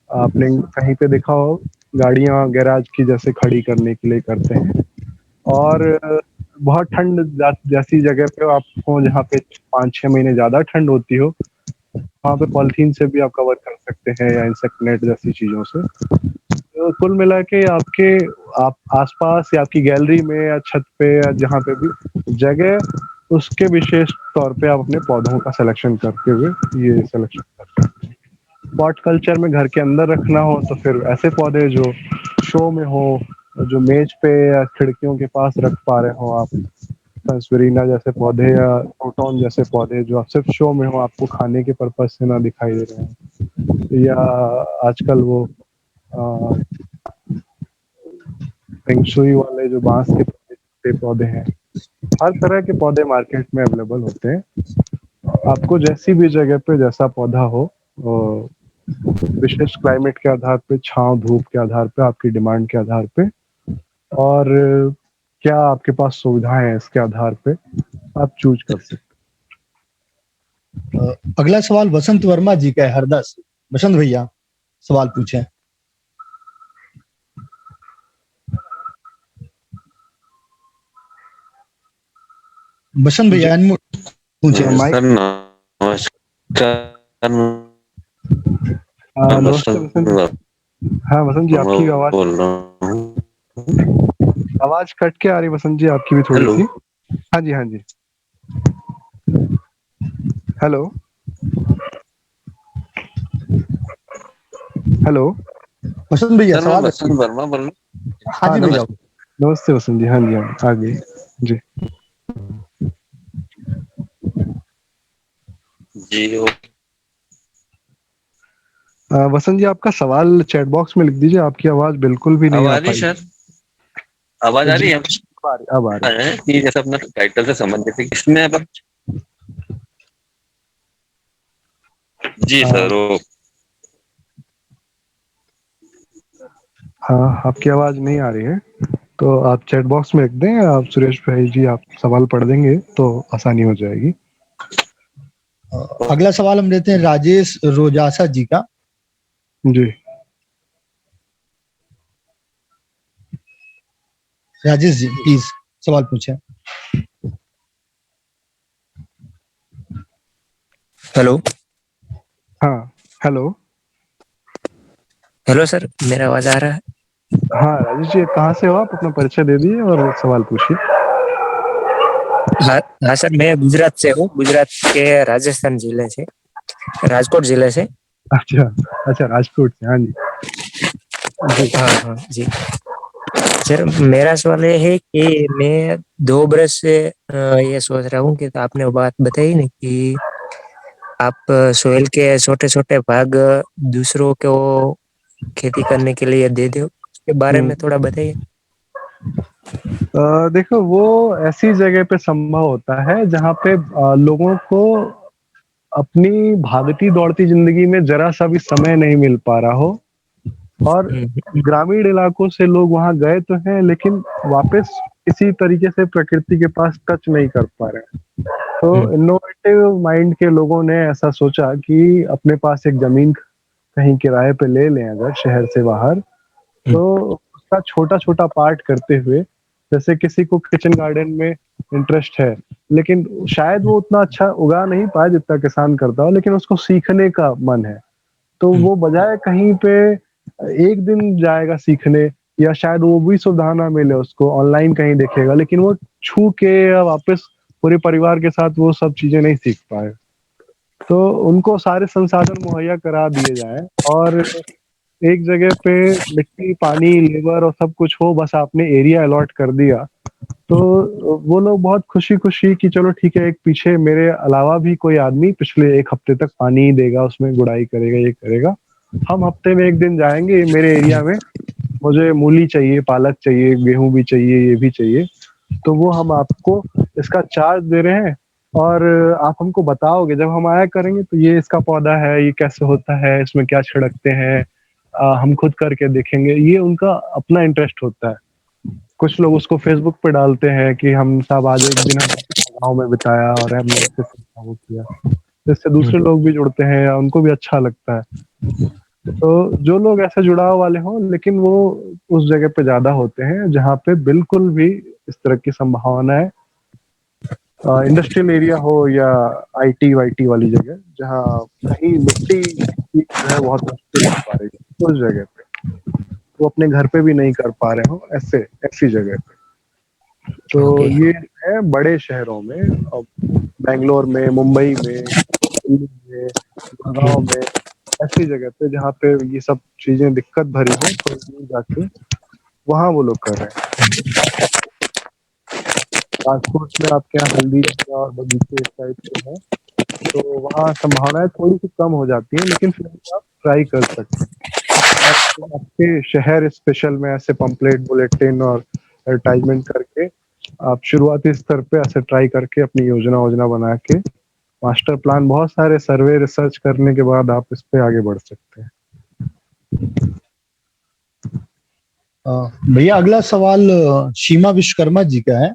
आपने कहीं पे देखा हो, गाड़ियां गैराज की जैसे खड़ी करने के लिए करते हैं। और बहुत ठंड जैसी जगह पे आप हो जहाँ पे 5-6 महीने ज्यादा ठंड होती हो, वहाँ पे पॉलिथीन से भी आप कवर कर सकते हैं या इंसेक्ट नेट जैसी चीजों से। तो कुल मिला के आपके, आप आसपास या आपकी गैलरी में या छत पे या जहाँ पे भी जगह, उसके विशेष तौर पे आप अपने पौधों का सिलेक्शन करते हुए ये सिलेक्शन कर सकते हैं। पॉट कल्चर में घर के अंदर रखना हो तो फिर ऐसे पौधे जो शो में हो, जो मेज पे या खिड़कियों के पास रख पा रहे हो आप, संसवेरिना जैसे पौधे या क्रोटॉन जैसे पौधे जो आप सिर्फ शो में हो, आपको खाने के पर्पज से ना दिखाई दे रहे हैं। या आजकल वो फेंगशुई वाले जो बांस के छोटे पौधे हैं, हर तरह के पौधे मार्केट में अवेलेबल होते हैं। आपको जैसी भी जगह पे जैसा पौधा हो, विशेष क्लाइमेट के आधार पे, छांव धूप के आधार पे, आपकी डिमांड के आधार पे, और क्या आपके पास सुविधाएं हैं इसके आधार पे आप चूज कर सकते अगला सवाल वसंत वर्मा जी का है, हरदा से। वसंत भैया सवाल पूछें। वसंत भैया अनम्यूट पूछे। माइक। सर नमस्कार। नमस्ते वसंत जी। हाँ वसंत जी, आपकी आवाज बोल रहा हूँ। आवाज कट के आ रही वसंत जी, आपकी भी थोड़ी हेलो। सी। हाँ जी हाँ जी, हेलो हेलो। वसंत भैया सर मैं सवाल वसंत वर्मा बोल रहा हूँ। हाँ जी भैया। नमस्ते वसंत जी, हाँ जी हाँ, आगे जी। जी वसंत जी, आपका सवाल चैट बॉक्स में लिख दीजिए, आपकी आवाज बिल्कुल भी नहीं आ आवाज पाई। सर, आवाज आ जी रही है। अब आ रही है कि जैसे अपना टाइटल से संबंधित है, इसमें अपन जी है। सर वो हाँ, आपकी आवाज नहीं आ रही है, तो आप चैट बॉक्स में लिख दें। आप सुरेश भाई जी, आप सवाल पढ़ देंगे तो आसानी हो जाएगी। अगला सवाल हम लेते हैं राजेश रोजासा जी का। जी राजेश जी प्लीज सवाल पूछें। हेलो। हाँ, हेलो। हेलो सर, मेरा आवाज आ रहा है? हाँ राजेश जी, कहाँ से हो आप? अपना परिचय दे दिए और सवाल पूछिए। हाँ हाँ सर, मैं गुजरात से हूँ, गुजरात के राजस्थान जिले से, राजकोट जिले से। अच्छा अच्छा, राजकोट से, हाँ जी जी। हाँ हाँ जी सर, मेरा सवाल ये है कि मैं 2 बरस से ये सोच रहा हूँ कि तो आपने वो बात बताई ना कि आप सोइल के छोटे छोटे भाग दूसरों को खेती करने के लिए दे दो, उसके बारे में थोड़ा बताइए। देखो, वो ऐसी जगह पे संभव होता है जहाँ पे लोगों को अपनी भागती दौड़ती जिंदगी में जरा सा भी समय नहीं मिल पा रहा हो, और ग्रामीण इलाकों से लोग वहां गए तो हैं लेकिन वापस किसी तरीके से प्रकृति के पास टच नहीं कर पा रहे हैं। तो इनोवेटिव माइंड के लोगों ने ऐसा सोचा कि अपने पास एक जमीन कहीं किराए पे ले लें अगर शहर से बाहर, तो उसका छोटा छोटा पार्ट करते हुए, जैसे किसी को किचन गार्डन में इंटरेस्ट है लेकिन शायद वो उतना अच्छा उगा नहीं पाए जितना किसान करता हो, लेकिन उसको सीखने का मन है, तो वो बजाय कहीं पे एक दिन जाएगा सीखने, या शायद वो भी सुविधा ना मिले उसको, ऑनलाइन कहीं देखेगा, लेकिन वो छू के या वापस पूरे परिवार के साथ वो सब चीजें नहीं सीख पाए। तो उनको सारे संसाधन मुहैया करा दिए जाएं और एक जगह पे मिट्टी, पानी, लेबर और सब कुछ हो, बस आपने एरिया अलॉट कर दिया, तो वो लोग बहुत खुशी-खुशी कि चलो ठीक है, एक पीछे मेरे अलावा भी कोई आदमी पिछले 1 हफ्ते तक पानी देगा, उसमें गुड़ाई करेगा, ये करेगा। हम हफ्ते में 1 दिन जाएँगे मेरे एरिया में, मुझे मूली चाहिए, पालक चाहिए, गेहूँ भी चाहिए, ये भी चाहिए, तो वो हम आपको इसका चार्ज दे रहे हैं और आप हमको बताओगे, जब हम आया करेंगे तो ये इसका पौधा है, ये कैसे होता है, इसमें क्या छिड़कते हैं, हम खुद करके देखेंगे। ये उनका अपना इंटरेस्ट होता है। कुछ लोग उसको फेसबुक पे डालते हैं कि हम साहब आज एक दिन गाँव में बिताया और हमने ऐसे वो किया। तो इससे दूसरे लोग भी जुड़ते हैं या उनको भी अच्छा लगता है। तो जो लोग ऐसे जुड़ाव वाले हों, लेकिन वो उस जगह पे ज़्यादा होते हैं जहाँ पे बिल्कुल भी इस तरह की संभावना है। इंडस्ट्रियल एरिया हो या आईटी-वाईटी वाली जगह, जहाँ कहीं मिट्टी की जो है बहुत मुश्किल हो पा रही है, उस जगह पे। वो अपने घर पे भी नहीं कर पा रहे हो, ऐसी जगह पे। तो ये है बड़े शहरों में, बैंगलोर में, मुंबई में, दिल्ली में, गुड़गाँव में, ऐसी जगह पे जहाँ पे ये सब चीज़ें दिक्कत भरी हो, तो दूर जाके वहाँ वो लोग कर रहे हैं। राजकोट में आपके यहाँ हल्दी और बगीचे इस टाइप के हैं, तो वहाँ संभावनाएँ थोड़ी-सी कम हो जाती हैं, लेकिन फिर भी आप ट्राई कर सकते हैं। और आपके शहर स्पेशल में ऐसे पम्पलेट, बुलेटिन और एडवर्टाइज़मेंट करके आप शुरुआती स्तर पे ऐसे ट्राई करके अपनी योजना-वोजना बना के, मास्टर प्लान, बहुत सारे सर्वे रिसर्च करने के बाद आप इस पे आगे बढ़ सकते हैं। भैया अगला सवाल सीमा विश्वकर्मा जी का है।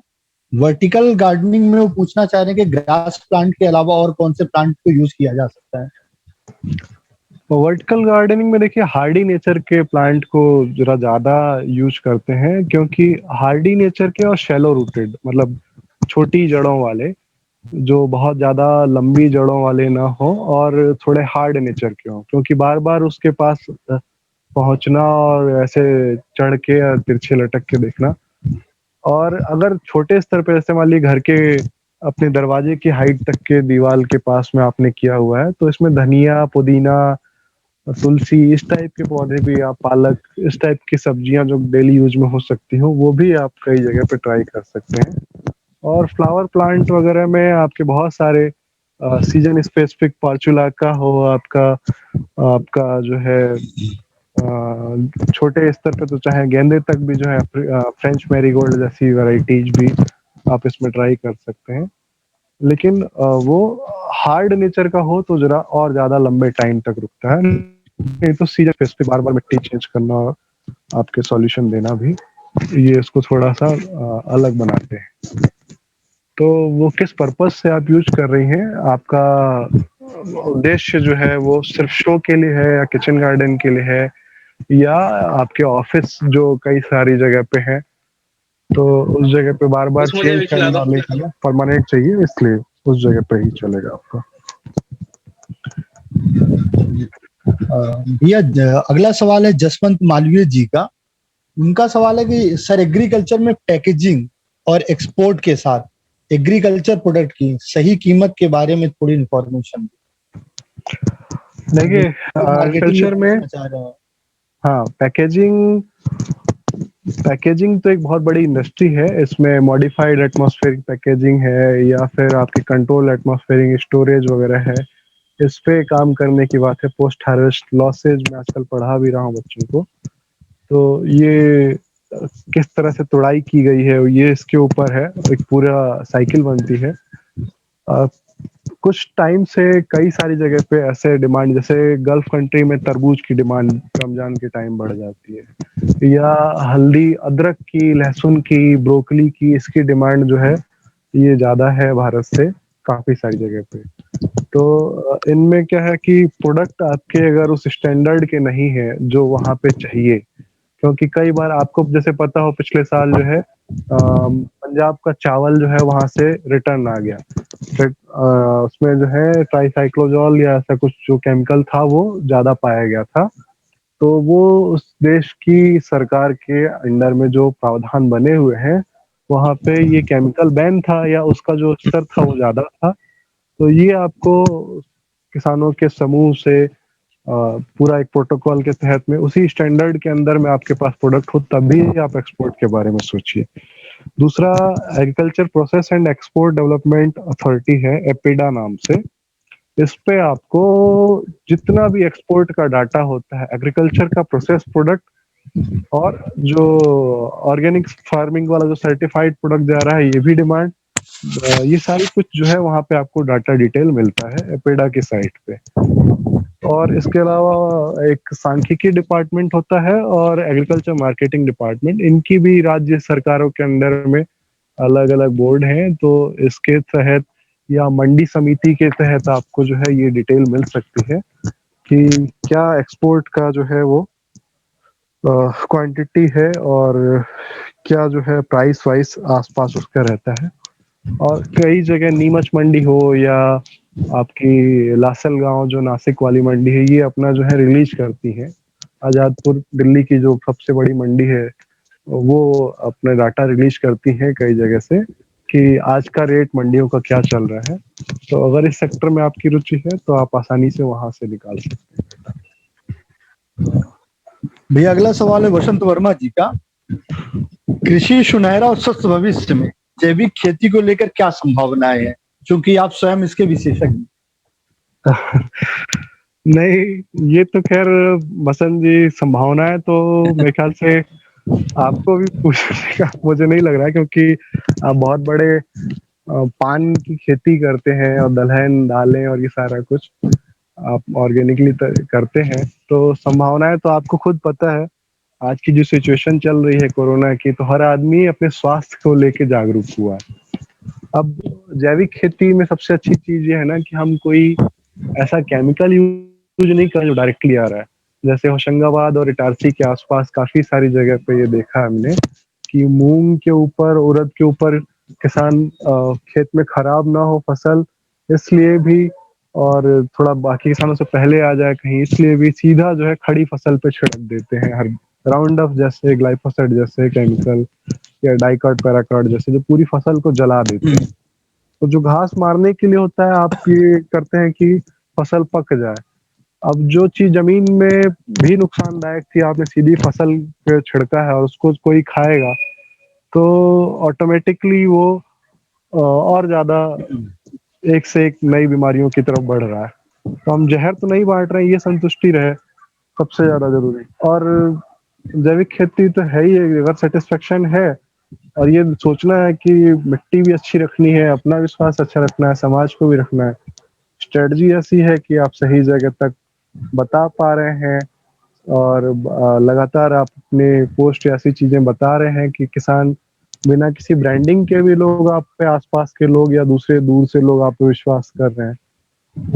वर्टिकल गार्डनिंग में वो पूछना चाह रहे हैं कि ग्रास प्लांट के अलावा और कौन से प्लांट को यूज किया जा सकता है? वर्टिकल गार्डनिंग में देखिए, हार्डी नेचर के प्लांट को जरा ज़्यादा यूज करते हैं, क्योंकि हार्डी नेचर के और शैलो रूटेड, मतलब छोटी जड़ों वाले, जो बहुत ज़्यादा लंबी जड़ों वाले ना हो और थोड़े हार्ड नेचर के हों, क्योंकि बार-बार उसके पास पहुँचना और ऐसे चढ़ के या तिरछे लटक के देखना। और अगर छोटे स्तर पे, जैसे मान लीजिए घर के अपने दरवाजे की हाइट तक के दीवार के पास में आपने किया हुआ है, तो इसमें धनिया, पुदीना, तुलसी, इस टाइप के पौधे भी, आप पालक, इस टाइप की सब्जियां जो डेली यूज में हो सकती हो, वो भी आप कई जगह पे ट्राई कर सकते हैं। और फ्लावर प्लांट वगैरह में आपके बहुत सारे सीजन स्पेसिफिक, पार्चुलाका हो आपका, आपका जो है छोटे स्तर पे तो चाहे गेंदे तक भी जो है, फ्रेंच मैरीगोल्ड जैसी वैरायटीज भी आप इसमें ट्राई कर सकते हैं। लेकिन वो हार्ड नेचर का हो तो जरा और ज़्यादा लंबे टाइम तक रुकता है। नहीं तो सीजन स्पेसिफिक बार-बार मिट्टी चेंज करना और आपके सॉल्यूशन देना भी, ये इसको थोड़ा-सा अलग बनाते हैं। तो वो किस पर्पज़ से आप यूज़ कर रही हैं, आपका उद्देश्य जो है वो सिर्फ शो के लिए है या किचन गार्डन के लिए है, या आपके ऑफिस जो कई सारी जगह पे है, तो उस जगह पे बार-बार चेंज करना नहीं चाहिए, परमानेंट चाहिए, इसलिए उस जगह पे ही चलेगा आपका। भैया अगला सवाल है जसवंत मालवीय जी का। उनका सवाल है कि सर एग्रीकल्चर में पैकेजिंग और एक्सपोर्ट के साथ एग्रीकल्चर प्रोडक्ट की सही कीमत के बारे में थोड़ी इन्फॉर्मेशन देखिए मार्केटिंग एग्रीकल्चर में चाह रहे हैं। हाँ पैकेजिंग तो एक बहुत बड़ी इंडस्ट्री है। इसमें मॉडिफाइड एटमॉस्फेरिक पैकेजिंग है या फिर आपकी कंट्रोल एटमॉस्फेरिक स्टोरेज वगैरह है, इस पे काम करने की बात है। पोस्ट हार्वेस्ट लॉसेज मैं आजकल पढ़ा भी रहा हूँ बच्चों को, तो ये किस तरह से तुड़ाई की गई है ये इसके ऊपर है, एक पूरा साइकिल बनती है। कुछ टाइम से कई सारी जगह पे ऐसे डिमांड, जैसे गल्फ कंट्री में तरबूज की डिमांड रमजान के टाइम बढ़ जाती है, या हल्दी, अदरक की, लहसुन की, ब्रोकली की, इसकी डिमांड जो है ये ज्यादा है भारत से काफी सारी जगह पे। तो इनमें क्या है कि प्रोडक्ट आपके अगर उस स्टैंडर्ड के नहीं है जो वहां पे चाहिए, क्योंकि कई बार आपको जैसे पता हो पिछले साल जो है पंजाब का चावल जो है वहां से रिटर्न आ गया, फिर उसमें जो है ट्राईसाइक्लोजॉल या ऐसा कुछ जो केमिकल था वो ज्यादा पाया गया था। तो वो उस देश की सरकार के अंडर में जो प्रावधान बने हुए हैं वहां पे ये केमिकल बैन था या उसका जो स्तर था वो ज्यादा था। तो ये आपको किसानों के समूह से पूरा एक प्रोटोकॉल के तहत में उसी स्टैंडर्ड के अंदर में आपके पास प्रोडक्ट हो तभी आप एक्सपोर्ट के बारे में सोचिए। दूसरा, agriculture process and export development authority है, एपिडा नाम से। इस पे आपको जितना भी एक्सपोर्ट का डाटा होता है, एग्रीकल्चर का प्रोसेस प्रोडक्ट और जो ऑर्गेनिक फार्मिंग वाला जो सर्टिफाइड प्रोडक्ट जा रहा है ये भी डिमांड, ये सारी कुछ जो है वहां पे आपको डाटा डिटेल मिलता है एपिडा की साइट पे। और इसके अलावा एक सांख्यिकी डिपार्टमेंट होता है और एग्रीकल्चर मार्केटिंग डिपार्टमेंट, इनकी भी राज्य सरकारों के अंडर में अलग अलग बोर्ड हैं। तो इसके तहत या मंडी समिति के तहत आपको जो है ये डिटेल मिल सकती है कि क्या एक्सपोर्ट का जो है वो क्वांटिटी है और क्या जो है प्राइस वाइस आसपास उसका रहता है। और कई जगह नीमच मंडी हो या आपकी लासल गांव जो नासिक वाली मंडी है, ये अपना जो है रिलीज करती है। आजादपुर दिल्ली की जो सबसे बड़ी मंडी है वो अपने डाटा रिलीज करती है कई जगह से कि आज का रेट मंडियों का क्या चल रहा है। तो अगर इस सेक्टर में आपकी रुचि है तो आप आसानी से वहां से निकाल सकते हैं। भैया अगला सवाल है वसंत वर्मा जी का। कृषि सुनहरा और स्वस्थ भविष्य में जैविक खेती को लेकर क्या संभावनाएं हैं, क्योंकि आप स्वयं इसके विशेषज्ञ। नहीं, ये तो खैर बसंत जी संभावनाएं तो मेरे ख्याल से आपको भी पूछने का मुझे नहीं लग रहा है, क्योंकि आप बहुत बड़े पान की खेती करते हैं और दलहन दालें और ये सारा कुछ आप ऑर्गेनिकली करते हैं। तो संभावनाएं तो आपको खुद पता है, आज की जो सिचुएशन चल रही है कोरोना की, तो हर आदमी अपने स्वास्थ्य को लेके जागरूक हुआ है। अब जैविक खेती में सबसे अच्छी चीज ये है ना कि हम कोई ऐसा केमिकल यूज नहीं कर जो डायरेक्टली आ रहा है। जैसे होशंगाबाद और इटारसी के आसपास काफी सारी जगह पे ये देखा हमने कि मूंग के ऊपर, उड़द के ऊपर किसान खेत में खराब ना हो फसल इसलिए भी, और थोड़ा बाकी किसानों से पहले आ जाए कहीं इसलिए भी, सीधा जो है खड़ी फसल पे छिड़क देते हैं हर राउंड अप जैसे, ग्लाइफोसेट जैसे केमिकल या डाइकॉट पैराकॉट जैसे, जो पूरी फसल को जला देते हैं। तो जो घास मारने के लिए होता है आप ये करते हैं कि फसल पक जाए। अब जो चीज जमीन में भी नुकसानदायक थी आपने सीधी फसल पे छिड़का है और उसको कोई खाएगा तो ऑटोमेटिकली वो और ज्यादा एक से एक नई बीमारियों की तरफ बढ़ रहा है। तो हम जहर तो नहीं बांट रहे हैं, ये संतुष्टि रहे सबसे ज्यादा जरूरी। और जैविक खेती तो है ही, अगर सेटिस्फेक्शन है और ये सोचना है कि मिट्टी भी अच्छी रखनी है, अपना विश्वास अच्छा रखना है, समाज को भी रखना है, स्ट्रेटजी ऐसी है कि आप सही जगह तक बता पा रहे हैं और लगातार आप अपने पोस्ट ऐसी चीजें बता रहे हैं कि किसान बिना किसी ब्रांडिंग के भी लोग आप पे, आसपास के लोग या दूसरे दूर से लोग आप पे विश्वास कर रहे हैं।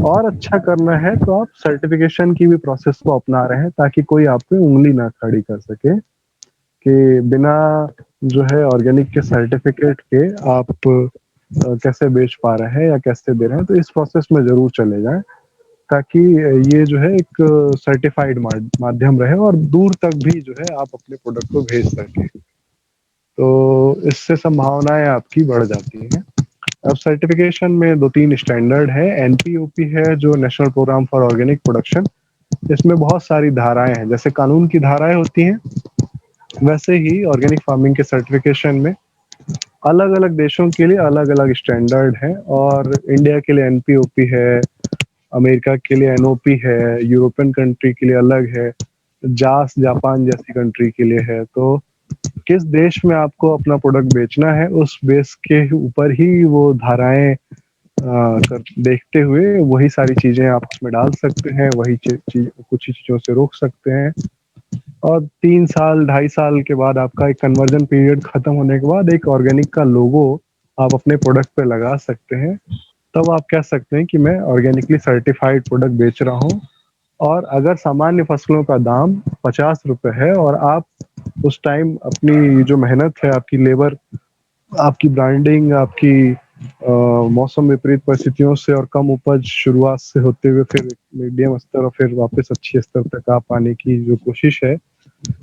और अच्छा करना है तो आप सर्टिफिकेशन की भी प्रोसेस को अपना रहे हैं ताकि कोई आप पे उंगली ना खड़ी कर सके कि बिना जो है ऑर्गेनिक के सर्टिफिकेट के आप कैसे बेच पा रहे हैं या कैसे दे रहे हैं। तो इस प्रोसेस में जरूर चले जाएं ताकि ये जो है एक सर्टिफाइड माध्यम रहे और दूर तक भी जो है आप अपने प्रोडक्ट को भेज सकें। तो इससे संभावनाएं आपकी बढ़ जाती हैं। अब सर्टिफिकेशन में 2-3 स्टैंडर्ड है। एनपीओपी है जो national programme for organic production. इसमें बहुत सारी धाराएं हैं, जैसे कानून की धाराएं होती हैं वैसे ही ऑर्गेनिक फार्मिंग के सर्टिफिकेशन में अलग अलग देशों के लिए अलग अलग स्टैंडर्ड है। और इंडिया के लिए एनपीओपी है, अमेरिका के लिए एनओपी है, यूरोपियन कंट्री के लिए अलग है, जास जापान जैसी कंट्री के लिए है। तो किस देश में आपको अपना प्रोडक्ट बेचना है उस बेस के ऊपर ही वो धाराएं देखते हुए वही सारी चीजें आप उसमें डाल सकते हैं, वही कुछ चीजों से रोक सकते हैं। और 3 साल 2.5 साल के बाद आपका एक कन्वर्जन पीरियड खत्म होने के बाद एक ऑर्गेनिक का लोगो आप अपने प्रोडक्ट पे लगा सकते हैं। तब आप कह सकते हैं कि मैं ऑर्गेनिकली सर्टिफाइड प्रोडक्ट बेच रहा हूँ। और अगर सामान्य फसलों का दाम 50 रुपए है और आप उस टाइम अपनी जो मेहनत है, आपकी लेबर, आपकी ब्रांडिंग, आपकी मौसम विपरीत परिस्थितियों से और कम उपज शुरुआत से होते हुए फिर मीडियम स्तर और फिर वापस अच्छे स्तर तक आप आने की जो कोशिश है,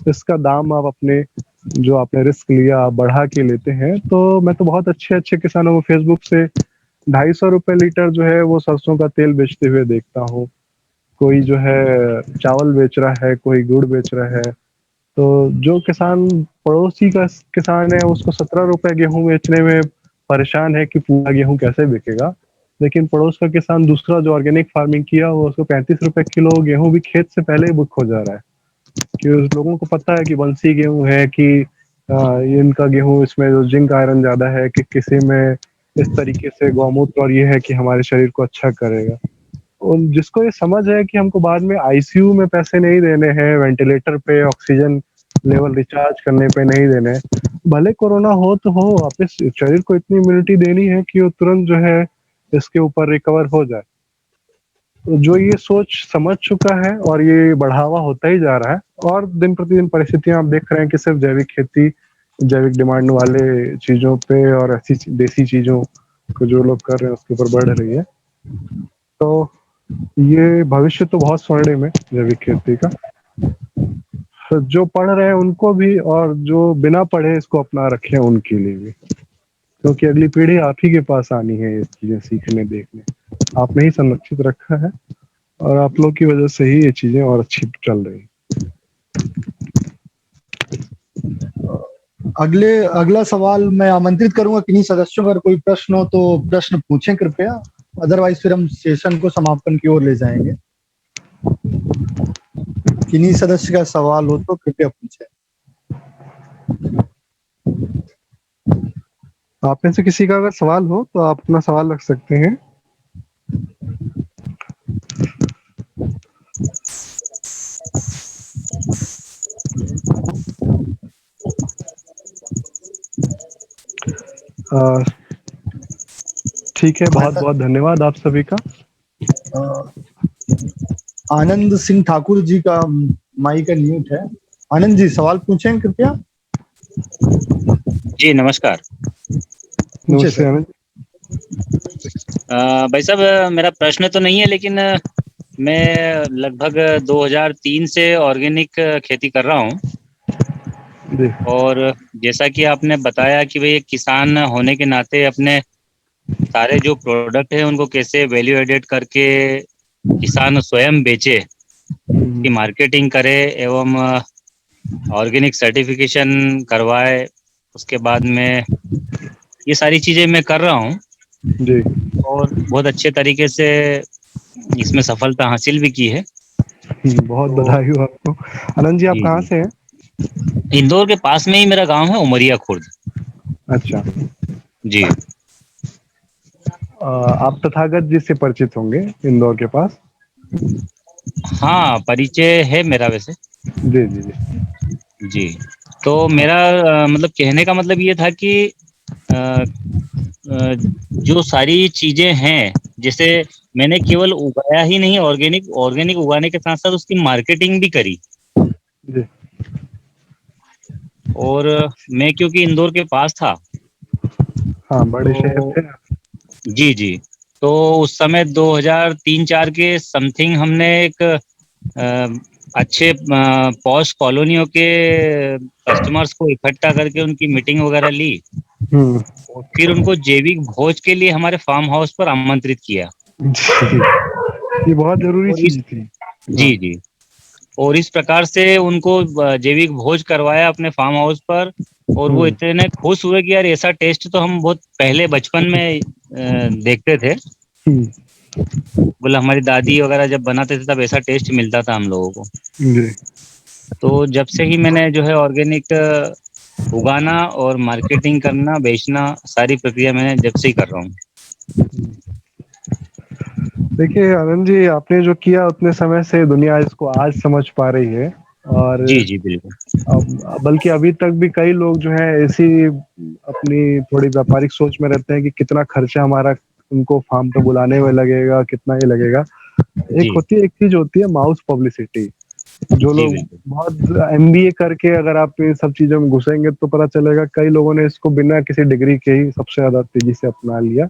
इसका दाम आप अपने जो आपने रिस्क लिया आप बढ़ा के लेते हैं। तो मैं तो बहुत अच्छे किसानों को फेसबुक से 250 रुपए लीटर जो है वो सरसों का तेल बेचते हुए देखता हूँ। कोई जो है चावल बेच रहा है, कोई गुड़ बेच रहा है। तो जो किसान पड़ोसी का किसान है उसको 17 रुपए गेहूं बेचने में परेशान है कि पूरा गेहूं कैसे बिकेगा, लेकिन पड़ोस का किसान दूसरा जो ऑर्गेनिक फार्मिंग किया वो उसको 35 रुपए किलो गेहूं भी खेत से पहले ही बुक हो जा रहा है। कि उस लोगों को पता है कि बंसी गेहूं है, कि इनका गेहूं इसमें जो जिंक आयरन ज्यादा है, कि किसी में इस तरीके से गौमूत्र और ये है कि हमारे शरीर को अच्छा करेगा। और जिसको ये समझ है कि हमको बाद में आईसीयू में पैसे नहीं देने हैं, वेंटिलेटर पे ऑक्सीजन लेवल रिचार्ज करने पे नहीं देने, भले कोरोना हो तो हो, वापस शरीर को इतनी इम्यूनिटी देनी है कि वो तुरंत जो है इसके ऊपर रिकवर हो जाए। तो जो ये सोच समझ चुका है और ये बढ़ावा होता ही जा रहा है, और दिन प्रतिदिन परिस्थितियां आप देख रहे हैं कि सिर्फ जैविक खेती, जैविक डिमांड वाले चीजों पे और ऐसी देसी चीजों को जो लोग कर रहे हैं उसके ऊपर बढ़ रही है। तो ये भविष्य तो बहुत स्वर्णिम है जैविक खेती का। तो जो पढ़ रहे हैं उनको भी और जो बिना पढ़े इसको अपना रखे हैं उनके लिए भी, क्योंकि अगली पीढ़ी आप ही के पास आनी है ये चीजें सीखने देखने। आपने ही संरक्षित रखा है और आप लोग की वजह से ही ये चीजें और अच्छी चल रही। अगला सवाल मैं आमंत्रित करूंगा किन्हीं सदस्यों का, अगर कोई प्रश्न हो तो प्रश्न पूछें कृपया, अदरवाइज फिर हम सेशन को समापन की ओर ले जाएंगे। किन्हीं सदस्य का सवाल हो तो कृपया पूछें। आप में से किसी का अगर सवाल हो तो आप अपना सवाल रख सकते हैं। ठीक है, बहुत बहुत धन्यवाद आप सभी का। आनंद सिंह ठाकुर जी का माइक म्यूट है। आनंद जी सवाल पूछें कृपया। जी नमस्कार। नमस्ते आनंद। भाई साहब, मेरा प्रश्न तो नहीं है, लेकिन मैं लगभग 2003 से ऑर्गेनिक खेती कर रहा हूँ। और जैसा कि आपने बताया कि भाई एक किसान होने के नाते अपने सारे जो प्रोडक्ट है उनको कैसे वैल्यू एडेड करके किसान स्वयं बेचे, की मार्केटिंग करे एवं ऑर्गेनिक सर्टिफिकेशन करवाए, उसके बाद में ये सारी चीज़ें मैं कर रहा हूँ जी, और बहुत अच्छे तरीके से इसमें सफलता हासिल भी की है। बहुत बधाई हो आपको। आनंद जी, आप कहाँ से हैं? इंदौर के पास में ही मेरा गांव है, उमरिया खुर्द। अच्छा जी। आप तथागत जी से परिचित होंगे इंदौर के पास? हाँ, परिचय है मेरा वैसे। जी जी जी जी। तो मेरा मतलब कहने का मतलब ये था कि जो सारी चीजें हैं, जैसे मैंने केवल उगाया ही नहीं, ऑर्गेनिक उगाने के साथ साथ उसकी मार्केटिंग भी करी। जी। और मैं क्योंकि इंदौर के पास था, हाँ, बड़े शहर थे। जी जी, तो उस समय 2003-4 के समथिंग हमने एक अच्छे पॉश कॉलोनियों के कस्टमर्स को इकट्ठा करके उनकी मीटिंग वगैरह ली और फिर उनको जैविक भोज के लिए हमारे फार्म हाउस पर आमंत्रित किया। ये बहुत जरूरी और चीज थी। जी जी, और इस प्रकार से उनको जैविक भोज करवाया अपने फार्म हाउस पर, और वो इतने खुश हुए कि यार ऐसा टेस्ट तो हम बहुत पहले बचपन में देखते थे। बोला हमारी दादी वगैरह जब बनाते थे तब ऐसा टेस्ट मिलता था हम लोगों को। जी। तो जब से ही मैंने जो है ऑर्गेनिक उगाना और मार्केटिंग करना, बेचना, सारी प्रक्रिया मैंने जब से ही कर रहा हूँ। देखिए आनंद जी, आपने जो किया उतने समय से दुनिया इसको आज समझ पा रही है, और जी जी बिल्कुल। बल्कि अभी तक भी कई लोग जो है ऐसी अपनी थोड़ी व्यापारिक सोच में रहते हैं कि कितना खर्चा हमारा उनको फार्म पे बुलाने में लगेगा, कितना ही लगेगा। एक चीज होती है माउस पब्लिसिटी। जो लोग बहुत MBA करके अगर आप इन सब चीजों में घुसेंगे तो पता चलेगा कई लोगों ने इसको बिना किसी डिग्री के ही सबसे ज्यादा तेजी से अपना लिया।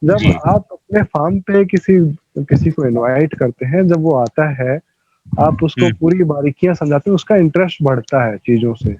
जब आप अपने फार्म पे किसी को इनवाइट करते हैं, जब वो आता है, आप उसको पूरी बारीकियां समझाते हैं, उसका इंटरेस्ट बढ़ता है चीजों से।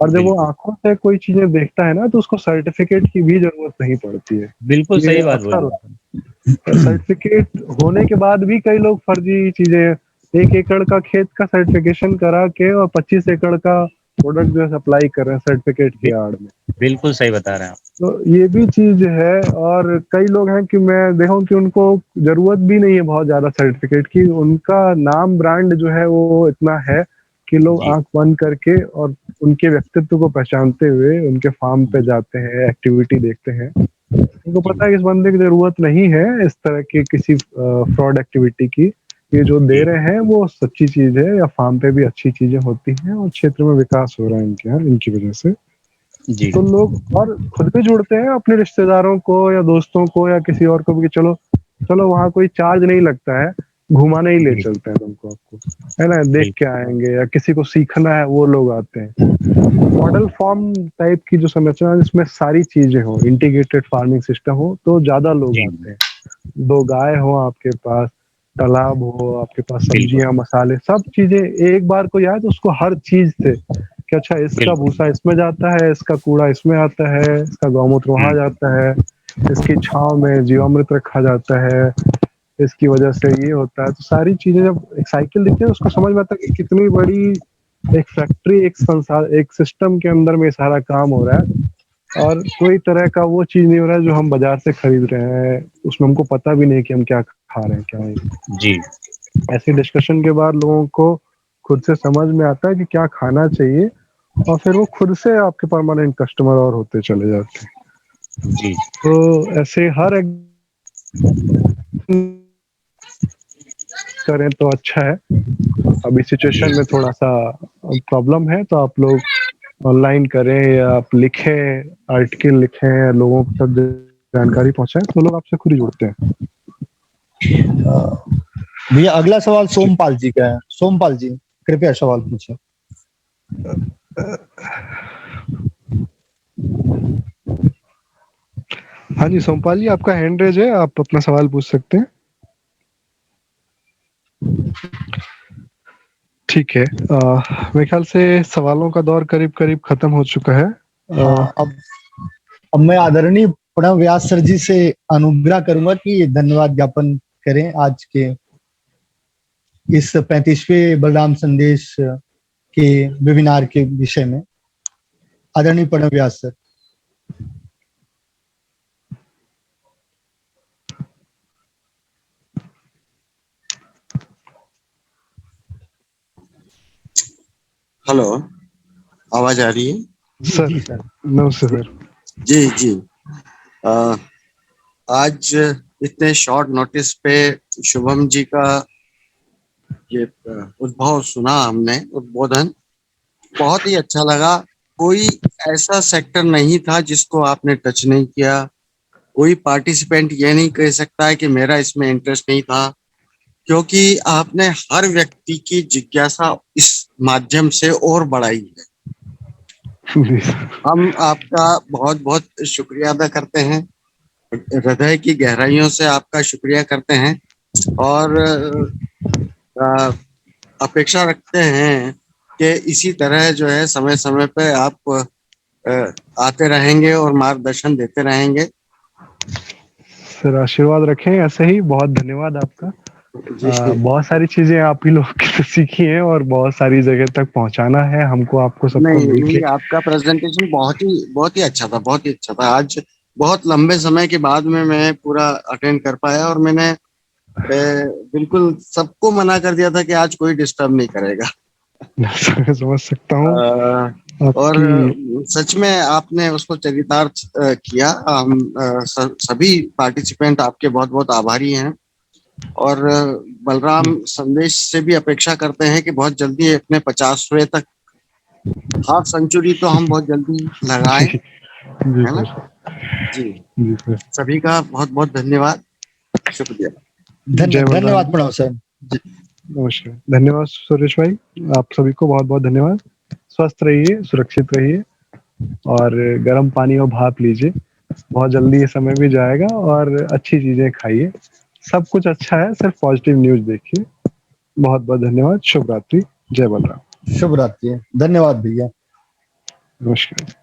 और जब वो आंखों से कोई चीजें देखता है ना, तो उसको सर्टिफिकेट की भी जरूरत नहीं पड़ती है। बिल्कुल ये सही बात अक्सर बोली। होता है। सर्टिफिकेट होने के बाद भी कई लोग फर्जी चीजें, 1 एकड़ का खेत का सर्टिफिकेशन करा के और 25 एकड़ का प्रोडक्ट जो है सप्लाई कर रहे हैं सर्टिफिकेट की आड़ में। बिल्कुल सही बता रहे हैं आप। तो ये भी चीज है। और कई लोग हैं कि मैं देखा हूं कि उनको जरूरत भी नहीं है बहुत ज्यादा सर्टिफिकेट की, उनका नाम ब्रांड जो है वो इतना है कि लोग आंख बंद करके और उनके व्यक्तित्व को पहचानते हुए उनके फार्म पे जाते हैं, एक्टिविटी देखते हैं। उनको पता है कि इस बंदे की जरूरत नहीं है इस तरह की किसी फ्रॉड एक्टिविटी की, ये जो दे रहे हैं वो सच्ची चीज है, या फार्म पे भी अच्छी चीजें होती हैं और क्षेत्र में विकास हो रहा है इनके यहाँ, इनकी वजह से। तो लोग और खुद भी जुड़ते हैं अपने रिश्तेदारों को या दोस्तों को या किसी और को भी, कि चलो चलो वहाँ कोई चार्ज नहीं लगता है, घुमाने ही ले चलते हैं तुमको, आपको है ना, देख के आएंगे, या किसी को सीखना है वो लोग आते हैं। मॉडल फार्म टाइप की जो संरचना जिसमें सारी चीजें हो, इंटीग्रेटेड फार्मिंग सिस्टम हो, तो ज्यादा लोग आते हैं। 2 गाय हो आपके पास, तालाब हो आपके पास, सब्जियां, मसाले, सब चीजें, एक बार कोई आए तो उसको हर चीज से कि अच्छा इसका भूसा इसमें जाता है, इसका कूड़ा इसमें आता है, इसका गौमूत्र वहां जाता है, इसकी छांव में जीवामृत रखा जाता है, इसकी वजह से ये होता है। तो सारी चीजें जब एक साइकिल दिखती है उसको समझ में आता है कि कितनी बड़ी एक फैक्ट्री, एक संसार, एक सिस्टम के अंदर में सारा काम हो रहा है, और कोई तरह का वो चीज नहीं हो रहा है जो हम बाजार से खरीद रहे हैं, उसमें हमको पता भी नहीं कि हम क्या खा रहे हैं, क्या नहीं। जी। ऐसे डिस्कशन के बाद लोगों को खुद से समझ में आता है कि क्या खाना चाहिए, और फिर वो खुद से आपके परमानेंट कस्टमर और होते चले जाते हैं। जी। तो ऐसे हर एक करें तो अच्छा है। अभी सिचुएशन में थोड़ा सा प्रॉब्लम है, तो आप लोग ऑनलाइन करें या आप लिखें, आर्टिकल लिखें, लोगों तक जानकारी पहुंचाएं, तो लोग आपसे खुद ही जुड़ते हैं। भैया अगला सवाल सोमपाल जी का है। सोमपाल जी कृपया सवाल पूछें। हाँ जी सोमपाल जी, आपका हैंड रेज है, आप अपना सवाल पूछ सकते हैं। ठीक है, मेरे ख्याल से सवालों का दौर करीब करीब खत्म हो चुका है। अब मैं आदरणीय प्रणव व्यास सर जी से अनुग्रह करूंगा कि धन्यवाद ज्ञापन करें आज के इस 35वें बलराम संदेश के वेबिनार के विषय में। आदरणीय प्रणव व्यास सर। हेलो, आवाज आ रही है? सर नमस्ते सर। जी जी। आज इतने शॉर्ट नोटिस पे शुभम जी का ये उद्भव सुना हमने, उद्बोधन बहुत ही अच्छा लगा। कोई ऐसा सेक्टर नहीं था जिसको आपने टच नहीं किया। कोई पार्टिसिपेंट ये नहीं कह सकता है कि मेरा इसमें इंटरेस्ट नहीं था, क्योंकि आपने हर व्यक्ति की जिज्ञासा इस माध्यम से और बढ़ाई है। हम आपका बहुत बहुत शुक्रिया अदा करते हैं। हृदय की गहराइयों से आपका शुक्रिया करते हैं और अपेक्षा रखते हैं कि इसी तरह जो है समय समय पे आप आते रहेंगे और मार्गदर्शन देते रहेंगे। सर आशीर्वाद रखें ऐसे ही। बहुत धन्यवाद आपका। बहुत सारी चीजें आप ही लोग से सीखी हैं और बहुत सारी जगह तक पहुंचाना है हमको, आपको सबको नहीं, आपका प्रेजेंटेशन बहुत ही अच्छा था, बहुत ही अच्छा था। आज बहुत लंबे समय के बाद में मैं पूरा अटेंड कर पाया और मैंने बिल्कुल सबको मना कर दिया था कि आज कोई डिस्टर्ब नहीं करेगा। समझ सकता हूँ। और सच में आपने उसको चरितार्थ किया। हम सभी पार्टिसिपेंट आपके बहुत बहुत आभारी हैं और बलराम संदेश से भी अपेक्षा करते हैं कि बहुत जल्दी अपने 50वें तक हाफ सेंचुरी तो हम बहुत जल्दी लगाएं, है ना? जी सभी का बहुत बहुत धन्यवाद, शुक्रिया। धन्यवाद प्रणव सर। नमस्कार। धन्यवाद सुरेश भाई, आप सभी को बहुत बहुत धन्यवाद। स्वस्थ रहिए, सुरक्षित रहिए और गर्म पानी और भाप लीजिए। बहुत जल्दी ये समय भी जाएगा और अच्छी चीजें खाइए। सब कुछ अच्छा है, सिर्फ पॉजिटिव न्यूज देखिए। बहुत बहुत धन्यवाद। शुभ रात्रि। जय बलराम। शुभ रात्रि। धन्यवाद भैया। नमस्कार।